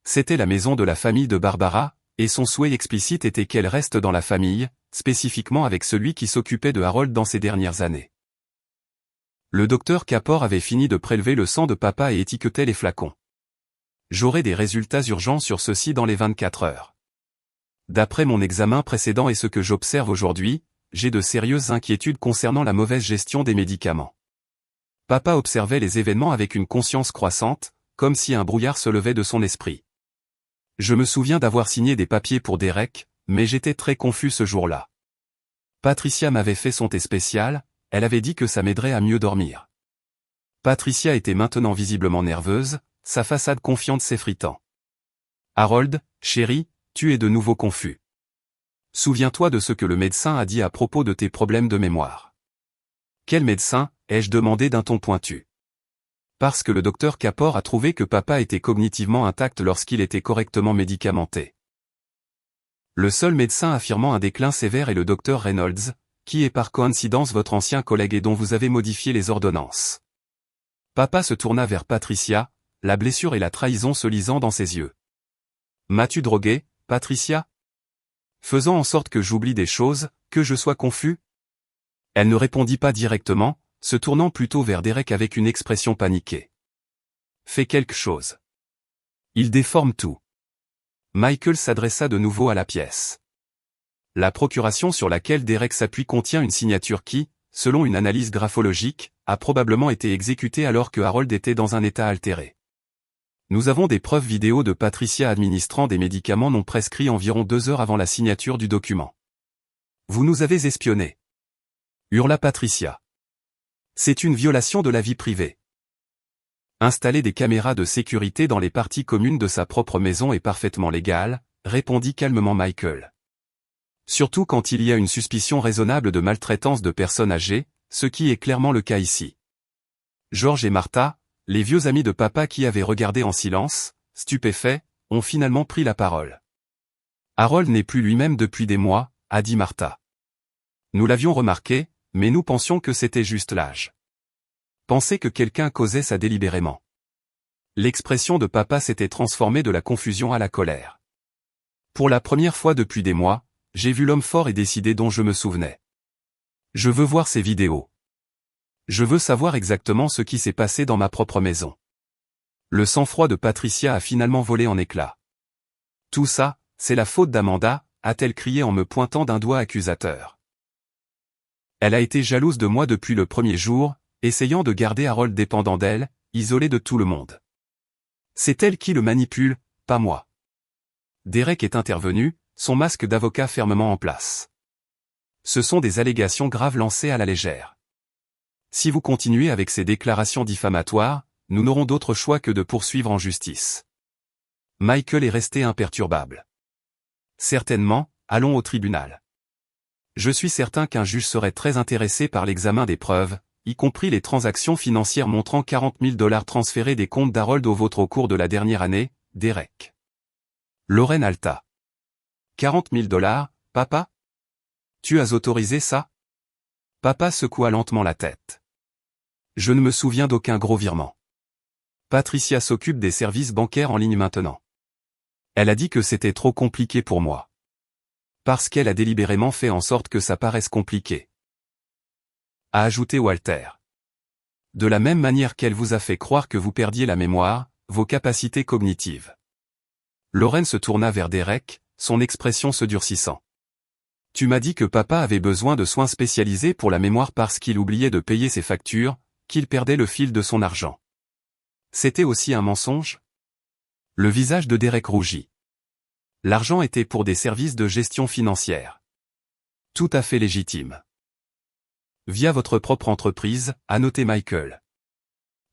C'était la maison de la famille de Barbara, et son souhait explicite était qu'elle reste dans la famille, spécifiquement avec celui qui s'occupait de Harold dans ces dernières années. Le docteur Kapor avait fini de prélever le sang de papa et étiquetait les flacons. J'aurai des résultats urgents sur ceci dans les 24 heures. D'après mon examen précédent et ce que j'observe aujourd'hui, j'ai de sérieuses inquiétudes concernant la mauvaise gestion des médicaments. Papa observait les événements avec une conscience croissante, comme si un brouillard se levait de son esprit. Je me souviens d'avoir signé des papiers pour Derek, mais j'étais très confus ce jour-là. Patricia m'avait fait son thé spécial, elle avait dit que ça m'aiderait à mieux dormir. Patricia était maintenant visiblement nerveuse, sa façade confiante s'effritant. Harold, chéri, tu es de nouveau confus. Souviens-toi de ce que le médecin a dit à propos de tes problèmes de mémoire. Quel médecin, ai-je demandé d'un ton pointu. Parce que le docteur Kapor a trouvé que papa était cognitivement intact lorsqu'il était correctement médicamenté. Le seul médecin affirmant un déclin sévère est le docteur Reynolds, qui est par coïncidence votre ancien collègue et dont vous avez modifié les ordonnances. Papa se tourna vers Patricia, la blessure et la trahison se lisant dans ses yeux. M'as-tu drogué, Patricia? Faisant en sorte que j'oublie des choses, que je sois confus? Elle ne répondit pas directement, se tournant plutôt vers Derek avec une expression paniquée. Fais quelque chose. Il déforme tout. Michael s'adressa de nouveau à la pièce. La procuration sur laquelle Derek s'appuie contient une signature qui, selon une analyse graphologique, a probablement été exécutée alors que Harold était dans un état altéré. Nous avons des preuves vidéo de Patricia administrant des médicaments non prescrits environ 2 heures avant la signature du document. Vous nous avez espionnés. Hurla Patricia. C'est une violation de la vie privée. Installer des caméras de sécurité dans les parties communes de sa propre maison est parfaitement légal, répondit calmement Michael. Surtout quand il y a une suspicion raisonnable de maltraitance de personnes âgées, ce qui est clairement le cas ici. George et Martha, les vieux amis de papa qui avaient regardé en silence, stupéfaits, ont finalement pris la parole. Harold n'est plus lui-même depuis des mois, a dit Martha. Nous l'avions remarqué, mais nous pensions que c'était juste l'âge. Penser que quelqu'un causait ça délibérément. L'expression de papa s'était transformée de la confusion à la colère. Pour la première fois depuis des mois, j'ai vu l'homme fort et décidé dont je me souvenais. Je veux voir ces vidéos. Je veux savoir exactement ce qui s'est passé dans ma propre maison. Le sang-froid de Patricia a finalement volé en éclats. Tout ça, c'est la faute d'Amanda, a-t-elle crié en me pointant d'un doigt accusateur. Elle a été jalouse de moi depuis le premier jour, essayant de garder Harold dépendant d'elle, isolé de tout le monde. C'est elle qui le manipule, pas moi. Derek est intervenu, son masque d'avocat fermement en place. Ce sont des allégations graves lancées à la légère. Si vous continuez avec ces déclarations diffamatoires, nous n'aurons d'autre choix que de poursuivre en justice. Michael est resté imperturbable. Certainement, allons au tribunal. Je suis certain qu'un juge serait très intéressé par l'examen des preuves, y compris les transactions financières montrant 40 000 $ transférés des comptes d'Harold au vôtre au cours de la dernière année, Derek. Lorraine Alta. 40 000 $, papa? Tu as autorisé ça? Papa secoua lentement la tête. Je ne me souviens d'aucun gros virement. Patricia s'occupe des services bancaires en ligne maintenant. Elle a dit que c'était trop compliqué pour moi. Parce qu'elle a délibérément fait en sorte que ça paraisse compliqué. A ajouté Walter. De la même manière qu'elle vous a fait croire que vous perdiez la mémoire, vos capacités cognitives. Lorraine se tourna vers Derek, son expression se durcissant. Tu m'as dit que papa avait besoin de soins spécialisés pour la mémoire parce qu'il oubliait de payer ses factures, qu'il perdait le fil de son argent. C'était aussi un mensonge? Le visage de Derek rougit. L'argent était pour des services de gestion financière. Tout à fait légitime. Via votre propre entreprise, a noté Michael.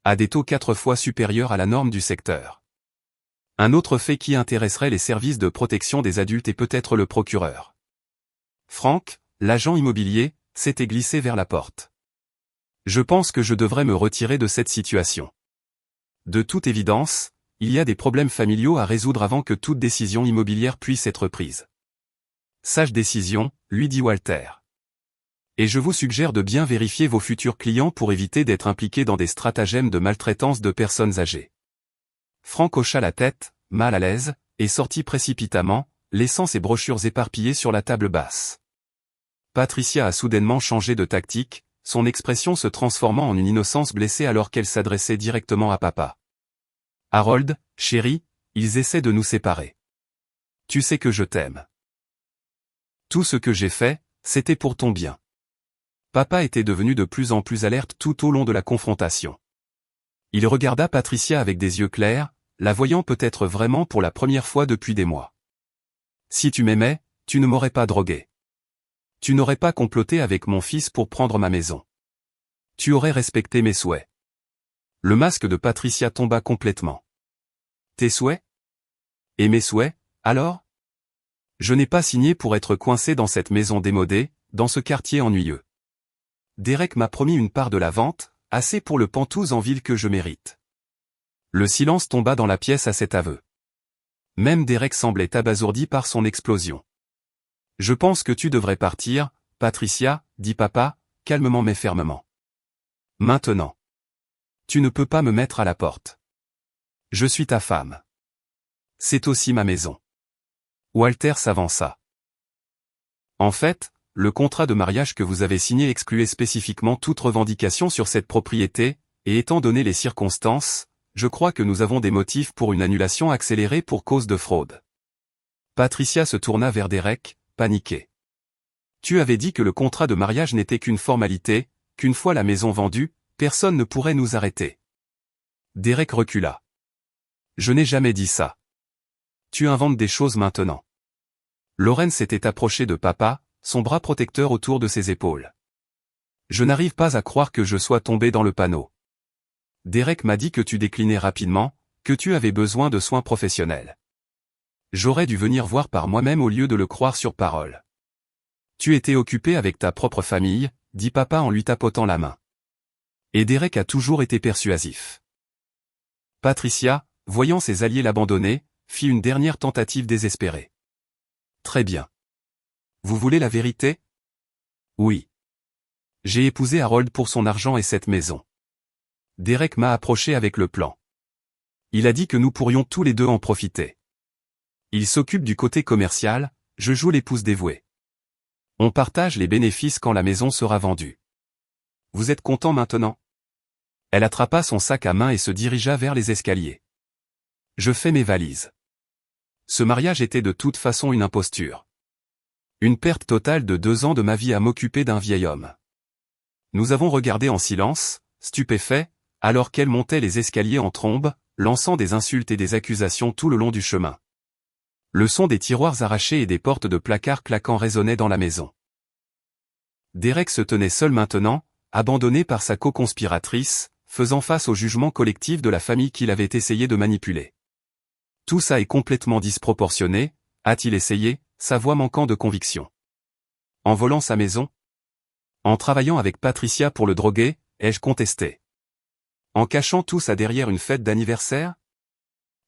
À des taux 4 fois supérieurs à la norme du secteur. Un autre fait qui intéresserait les services de protection des adultes et peut-être le procureur. Frank, l'agent immobilier, s'était glissé vers la porte. Je pense que je devrais me retirer de cette situation. De toute évidence, il y a des problèmes familiaux à résoudre avant que toute décision immobilière puisse être prise. Sage décision, lui dit Walter. Et je vous suggère de bien vérifier vos futurs clients pour éviter d'être impliqués dans des stratagèmes de maltraitance de personnes âgées. Franck hocha la tête, mal à l'aise, et sortit précipitamment, laissant ses brochures éparpillées sur la table basse. Patricia a soudainement changé de tactique, son expression se transformant en une innocence blessée alors qu'elle s'adressait directement à papa. « Harold, chéri, ils essaient de nous séparer. Tu sais que je t'aime. Tout ce que j'ai fait, c'était pour ton bien. » Papa était devenu de plus en plus alerte tout au long de la confrontation. Il regarda Patricia avec des yeux clairs, la voyant peut-être vraiment pour la première fois depuis des mois. « Si tu m'aimais, tu ne m'aurais pas drogué. Tu n'aurais pas comploté avec mon fils pour prendre ma maison. Tu aurais respecté mes souhaits. » Le masque de Patricia tomba complètement. « Tes souhaits? Et mes souhaits, alors? Je n'ai pas signé pour être coincé dans cette maison démodée, dans ce quartier ennuyeux. Derek m'a promis une part de la vente, assez pour le pantouse en ville que je mérite. » Le silence tomba dans la pièce à cet aveu. Même Derek semblait abasourdi par son explosion. « Je pense que tu devrais partir, Patricia, dit papa, calmement mais fermement. Maintenant. Tu ne peux pas me mettre à la porte. Je suis ta femme. C'est aussi ma maison. » Walter s'avança. « En fait, le contrat de mariage que vous avez signé excluait spécifiquement toute revendication sur cette propriété, et étant donné les circonstances, je crois que nous avons des motifs pour une annulation accélérée pour cause de fraude. » Patricia se tourna vers Derek, paniquée. « Tu avais dit que le contrat de mariage n'était qu'une formalité, qu'une fois la maison vendue, personne ne pourrait nous arrêter. » Derek recula. « Je n'ai jamais dit ça. Tu inventes des choses maintenant. » Lauren s'était approchée de papa, son bras protecteur autour de ses épaules. « Je n'arrive pas à croire que je sois tombé dans le panneau. Derek m'a dit que tu déclinais rapidement, que tu avais besoin de soins professionnels. J'aurais dû venir voir par moi-même au lieu de le croire sur parole. Tu étais occupé avec ta propre famille, dit papa en lui tapotant la main. Et Derek a toujours été persuasif. » Patricia, voyant ses alliés l'abandonner, fit une dernière tentative désespérée. « Très bien. Vous voulez la vérité? » « Oui. J'ai épousé Harold pour son argent et cette maison. Derek m'a approché avec le plan. Il a dit que nous pourrions tous les deux en profiter. Il s'occupe du côté commercial, je joue l'épouse dévouée. On partage les bénéfices quand la maison sera vendue. Vous êtes content maintenant? » Elle attrapa son sac à main et se dirigea vers les escaliers. « Je fais mes valises. Ce mariage était de toute façon une imposture. Une perte totale de 2 ans de ma vie à m'occuper d'un vieil homme. » Nous avons regardé en silence, stupéfaits, alors qu'elle montait les escaliers en trombe, lançant des insultes et des accusations tout le long du chemin. Le son des tiroirs arrachés et des portes de placard claquant résonnait dans la maison. Derek se tenait seul maintenant, abandonné par sa co-conspiratrice, faisant face au jugement collectif de la famille qu'il avait essayé de manipuler. « Tout ça est complètement disproportionné », a-t-il essayé, sa voix manquant de conviction. « En volant sa maison? En travaillant avec Patricia pour le droguer, ai-je contesté? En cachant tout ça derrière une fête d'anniversaire?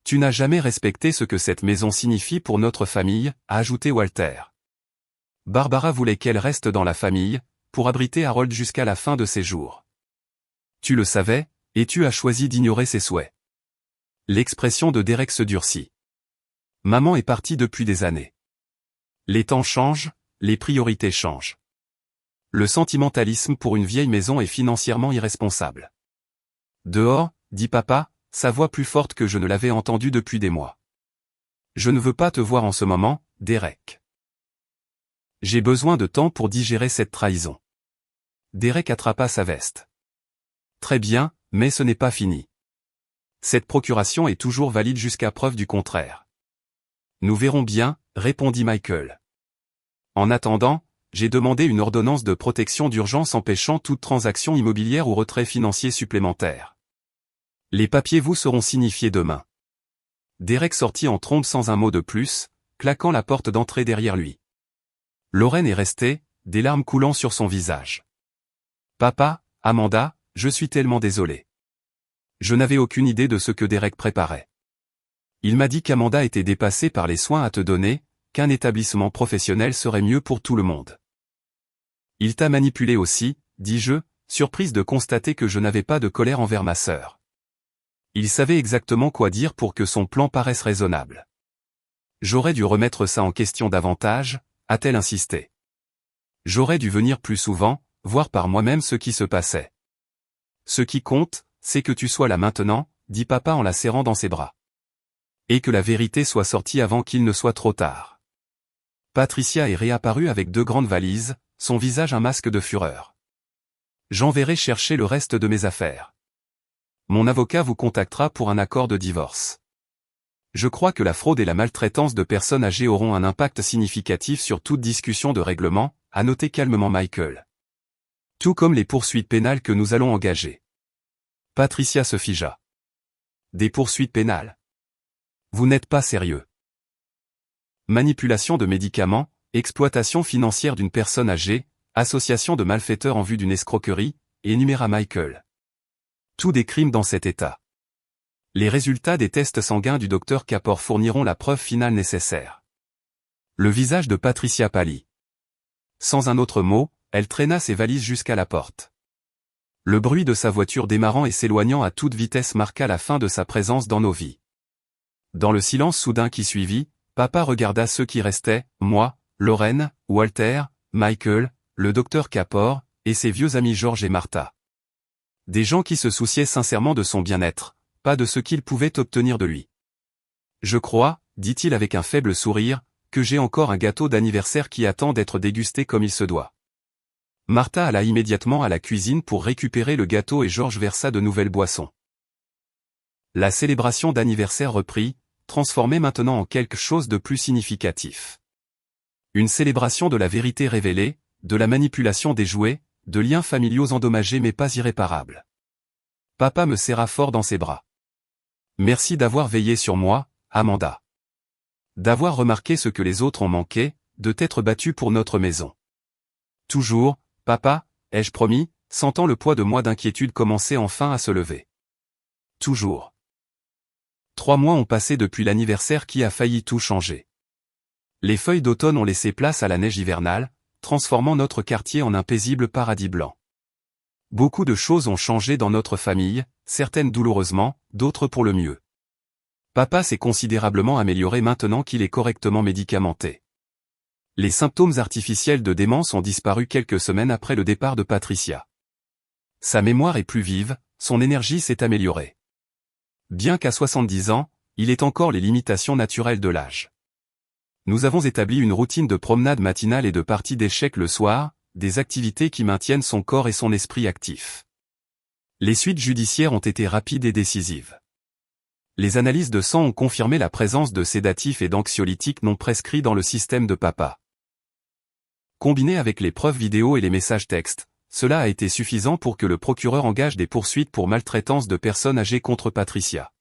Tu n'as jamais respecté ce que cette maison signifie pour notre famille, a ajouté Walter. Barbara voulait qu'elle reste dans la famille, pour abriter Harold jusqu'à la fin de ses jours. Tu le savais, et tu as choisi d'ignorer ses souhaits. » L'expression de Derek se durcit. Maman est partie depuis des années. Les temps changent, les priorités changent. Le sentimentalisme pour une vieille maison est financièrement irresponsable. Dehors, dit papa, sa voix plus forte que je ne l'avais entendue depuis des mois. Je ne veux pas te voir en ce moment, Derek. J'ai besoin de temps pour digérer cette trahison. Derek attrapa sa veste. Très bien, mais ce n'est pas fini. Cette procuration est toujours valide jusqu'à preuve du contraire. Nous verrons bien, répondit Michael. En attendant, j'ai demandé une ordonnance de protection d'urgence empêchant toute transaction immobilière ou retrait financier supplémentaire. Les papiers vous seront signifiés demain. Derek sortit en trombe sans un mot de plus, claquant la porte d'entrée derrière lui. Lauren est restée, des larmes coulant sur son visage. Papa, Amanda, je suis tellement désolé. Je n'avais aucune idée de ce que Derek préparait. Il m'a dit qu'Amanda était dépassée par les soins à te donner, qu'un établissement professionnel serait mieux pour tout le monde. Il t'a manipulé aussi, dis-je, surprise de constater que je n'avais pas de colère envers ma sœur. Il savait exactement quoi dire pour que son plan paraisse raisonnable. J'aurais dû remettre ça en question davantage, a-t-elle insisté. J'aurais dû venir plus souvent, voir par moi-même ce qui se passait. Ce qui compte, c'est que tu sois là maintenant, dit papa en la serrant dans ses bras. Et que la vérité soit sortie avant qu'il ne soit trop tard. Patricia est réapparue avec 2 grandes valises, son visage un masque de fureur. J'enverrai chercher le reste de mes affaires. Mon avocat vous contactera pour un accord de divorce. Je crois que la fraude et la maltraitance de personnes âgées auront un impact significatif sur toute discussion de règlement, a noté calmement Michael. Tout comme les poursuites pénales que nous allons engager. Patricia se figea. Des poursuites pénales. Vous n'êtes pas sérieux. Manipulation de médicaments, exploitation financière d'une personne âgée, association de malfaiteurs en vue d'une escroquerie, énuméra Michael. Tous des crimes dans cet état. Les résultats des tests sanguins du docteur Kapor fourniront la preuve finale nécessaire. Le visage de Patricia pâlit. Sans un autre mot, elle traîna ses valises jusqu'à la porte. Le bruit de sa voiture démarrant et s'éloignant à toute vitesse marqua la fin de sa présence dans nos vies. Dans le silence soudain qui suivit, papa regarda ceux qui restaient, moi, Lorraine, Walter, Michael, le docteur Kapor, et ses vieux amis George et Martha. Des gens qui se souciaient sincèrement de son bien-être, pas de ce qu'ils pouvaient obtenir de lui. Je crois, dit-il avec un faible sourire, que j'ai encore un gâteau d'anniversaire qui attend d'être dégusté comme il se doit. Martha alla immédiatement à la cuisine pour récupérer le gâteau et George versa de nouvelles boissons. La célébration d'anniversaire reprit, transformée maintenant en quelque chose de plus significatif. Une célébration de la vérité révélée, de la manipulation déjouée, de liens familiaux endommagés mais pas irréparables. Papa me serra fort dans ses bras. Merci d'avoir veillé sur moi, Amanda. D'avoir remarqué ce que les autres ont manqué, de t'être battu pour notre maison. Toujours, papa, ai-je promis, sentant le poids de moi d'inquiétude commencer enfin à se lever. Toujours. 3 mois ont passé depuis l'anniversaire qui a failli tout changer. Les feuilles d'automne ont laissé place à la neige hivernale, transformant notre quartier en un paisible paradis blanc. Beaucoup de choses ont changé dans notre famille, certaines douloureusement, d'autres pour le mieux. Papa s'est considérablement amélioré maintenant qu'il est correctement médicamenté. Les symptômes artificiels de démence ont disparu quelques semaines après le départ de Patricia. Sa mémoire est plus vive, son énergie s'est améliorée. Bien qu'à 70 ans, il ait encore les limitations naturelles de l'âge. Nous avons établi une routine de promenade matinale et de partie d'échecs le soir, des activités qui maintiennent son corps et son esprit actifs. Les suites judiciaires ont été rapides et décisives. Les analyses de sang ont confirmé la présence de sédatifs et d'anxiolytiques non prescrits dans le système de papa. Combiné avec les preuves vidéo et les messages textes, cela a été suffisant pour que le procureur engage des poursuites pour maltraitance de personnes âgées contre Patricia.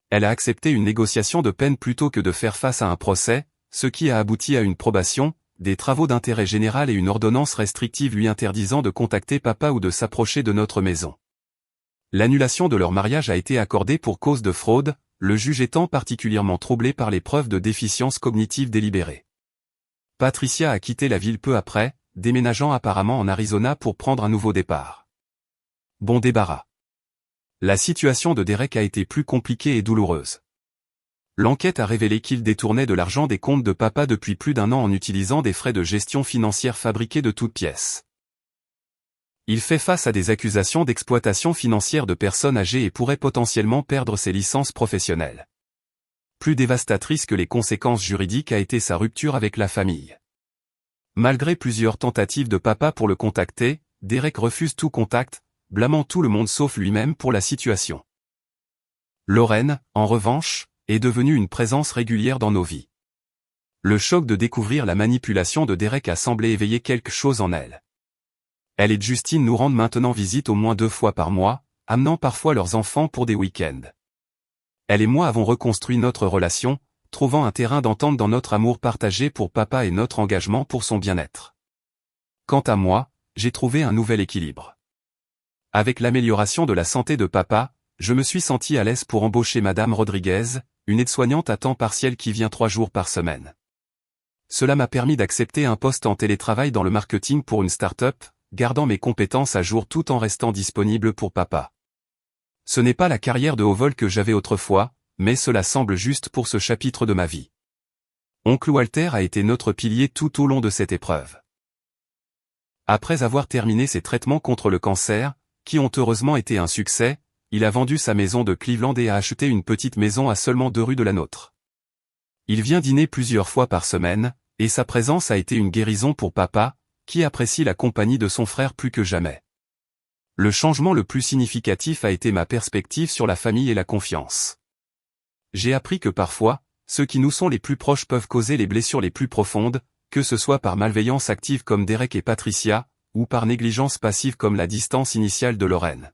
Elle a accepté une négociation de peine plutôt que de faire face à un procès, ce qui a abouti à une probation, des travaux d'intérêt général et une ordonnance restrictive lui interdisant de contacter papa ou de s'approcher de notre maison. L'annulation de leur mariage a été accordée pour cause de fraude, le juge étant particulièrement troublé par les preuves de déficience cognitive délibérée. Patricia a quitté la ville peu après, déménageant apparemment en Arizona pour prendre un nouveau départ. Bon débarras. La situation de Derek a été plus compliquée et douloureuse. L'enquête a révélé qu'il détournait de l'argent des comptes de papa depuis plus d'1 an en utilisant des frais de gestion financière fabriqués de toutes pièces. Il fait face à des accusations d'exploitation financière de personnes âgées et pourrait potentiellement perdre ses licences professionnelles. Plus dévastatrice que les conséquences juridiques a été sa rupture avec la famille. Malgré plusieurs tentatives de papa pour le contacter, Derek refuse tout contact, blâmant tout le monde sauf lui-même pour la situation. Lorraine, en revanche, est devenue une présence régulière dans nos vies. Le choc de découvrir la manipulation de Derek a semblé éveiller quelque chose en elle. Elle et Justine nous rendent maintenant visite au moins 2 fois par mois, amenant parfois leurs enfants pour des week-ends. Elle et moi avons reconstruit notre relation, trouvant un terrain d'entente dans notre amour partagé pour papa et notre engagement pour son bien-être. Quant à moi, j'ai trouvé un nouvel équilibre. Avec l'amélioration de la santé de papa, je me suis senti à l'aise pour embaucher Madame Rodriguez, une aide-soignante à temps partiel qui vient 3 jours par semaine. Cela m'a permis d'accepter un poste en télétravail dans le marketing pour une start-up, gardant mes compétences à jour tout en restant disponible pour papa. Ce n'est pas la carrière de haut vol que j'avais autrefois, mais cela semble juste pour ce chapitre de ma vie. Oncle Walter a été notre pilier tout au long de cette épreuve. Après avoir terminé ses traitements contre le cancer, qui ont heureusement été un succès, il a vendu sa maison de Cleveland et a acheté une petite maison à seulement 2 rues de la nôtre. Il vient dîner plusieurs fois par semaine, et sa présence a été une guérison pour papa, qui apprécie la compagnie de son frère plus que jamais. Le changement le plus significatif a été ma perspective sur la famille et la confiance. J'ai appris que parfois, ceux qui nous sont les plus proches peuvent causer les blessures les plus profondes, que ce soit par malveillance active comme Derek et Patricia, ou par négligence passive comme la distance initiale de Lorraine.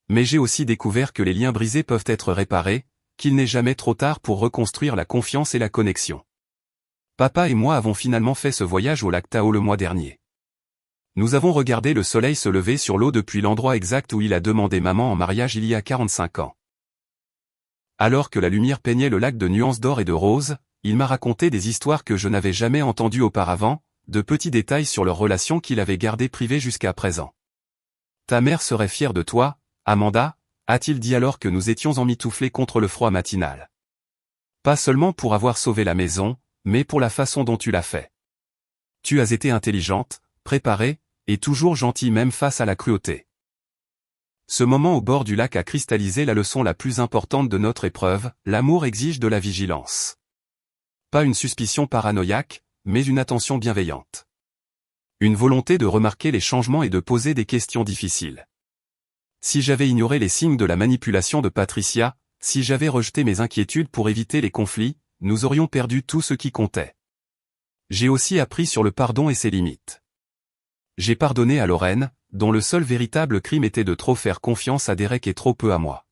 Mais j'ai aussi découvert que les liens brisés peuvent être réparés, qu'il n'est jamais trop tard pour reconstruire la confiance et la connexion. Papa et moi avons finalement fait ce voyage au lac Tahoe le mois dernier. Nous avons regardé le soleil se lever sur l'eau depuis l'endroit exact où il a demandé maman en mariage il y a 45 ans. Alors que la lumière peignait le lac de nuances d'or et de rose, il m'a raconté des histoires que je n'avais jamais entendues auparavant, de petits détails sur leur relation qu'il avait gardée privée jusqu'à présent. Ta mère serait fière de toi, Amanda, a-t-il dit alors que nous étions emmitouflés contre le froid matinal. Pas seulement pour avoir sauvé la maison, mais pour la façon dont tu l'as fait. Tu as été intelligente, préparée, et toujours gentille même face à la cruauté. Ce moment au bord du lac a cristallisé la leçon la plus importante de notre épreuve, l'amour exige de la vigilance. Pas une suspicion paranoïaque, mais une attention bienveillante. Une volonté de remarquer les changements et de poser des questions difficiles. Si j'avais ignoré les signes de la manipulation de Patricia, si j'avais rejeté mes inquiétudes pour éviter les conflits, nous aurions perdu tout ce qui comptait. J'ai aussi appris sur le pardon et ses limites. J'ai pardonné à Lorraine, dont le seul véritable crime était de trop faire confiance à Derek et trop peu à moi.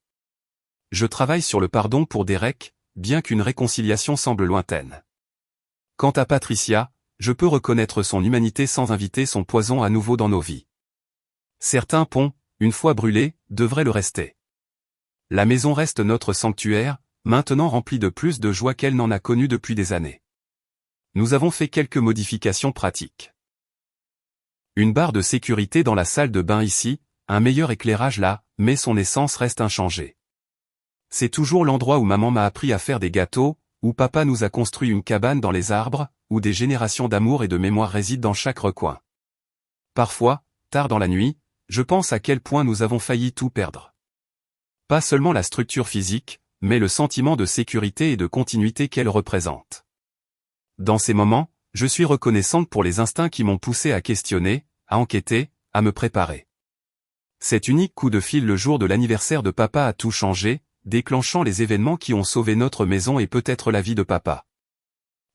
Je travaille sur le pardon pour Derek, bien qu'une réconciliation semble lointaine. Quant à Patricia, je peux reconnaître son humanité sans inviter son poison à nouveau dans nos vies. Certains ponts, une fois brûlés, devraient le rester. La maison reste notre sanctuaire, maintenant remplie de plus de joie qu'elle n'en a connue depuis des années. Nous avons fait quelques modifications pratiques. Une barre de sécurité dans la salle de bain ici, un meilleur éclairage là, mais son essence reste inchangée. C'est toujours l'endroit où maman m'a appris à faire des gâteaux, où papa nous a construit une cabane dans les arbres, où des générations d'amour et de mémoire résident dans chaque recoin. Parfois, tard dans la nuit, je pense à quel point nous avons failli tout perdre. Pas seulement la structure physique, mais le sentiment de sécurité et de continuité qu'elle représente. Dans ces moments, je suis reconnaissante pour les instincts qui m'ont poussé à questionner, à enquêter, à me préparer. Cet unique coup de fil le jour de l'anniversaire de papa a tout changé, déclenchant les événements qui ont sauvé notre maison et peut-être la vie de papa.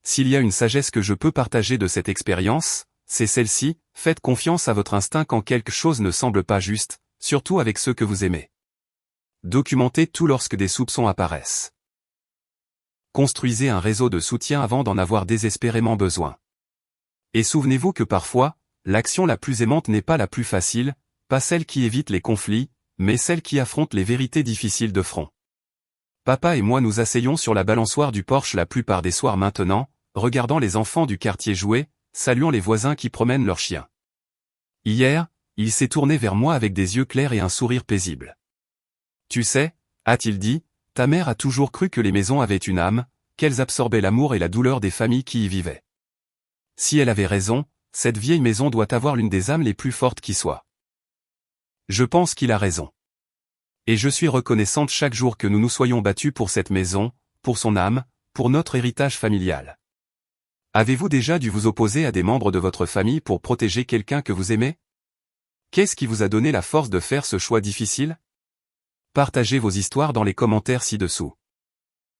S'il y a une sagesse que je peux partager de cette expérience, c'est celle-ci, faites confiance à votre instinct quand quelque chose ne semble pas juste, surtout avec ceux que vous aimez. Documentez tout lorsque des soupçons apparaissent. Construisez un réseau de soutien avant d'en avoir désespérément besoin. Et souvenez-vous que parfois, l'action la plus aimante n'est pas la plus facile, pas celle qui évite les conflits, mais celle qui affronte les vérités difficiles de front. Papa et moi nous asseyons sur la balançoire du porche la plupart des soirs maintenant, regardant les enfants du quartier jouer, saluant les voisins qui promènent leurs chiens. Hier, il s'est tourné vers moi avec des yeux clairs et un sourire paisible. Tu sais, a-t-il dit, ta mère a toujours cru que les maisons avaient une âme, qu'elles absorbaient l'amour et la douleur des familles qui y vivaient. Si elle avait raison, cette vieille maison doit avoir l'une des âmes les plus fortes qui soient. Je pense qu'il a raison. Et je suis reconnaissante chaque jour que nous nous soyons battus pour cette maison, pour son âme, pour notre héritage familial. Avez-vous déjà dû vous opposer à des membres de votre famille pour protéger quelqu'un que vous aimez? Qu'est-ce qui vous a donné la force de faire ce choix difficile? Partagez vos histoires dans les commentaires ci-dessous.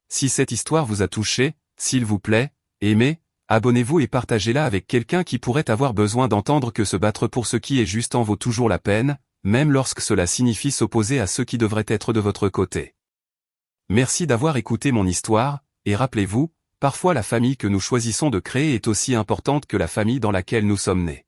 Si cette histoire vous a touché, s'il vous plaît, aimez, abonnez-vous et partagez-la avec quelqu'un qui pourrait avoir besoin d'entendre que se battre pour ce qui est juste en vaut toujours la peine, même lorsque cela signifie s'opposer à ceux qui devraient être de votre côté. Merci d'avoir écouté mon histoire, et rappelez-vous, parfois la famille que nous choisissons de créer est aussi importante que la famille dans laquelle nous sommes nés.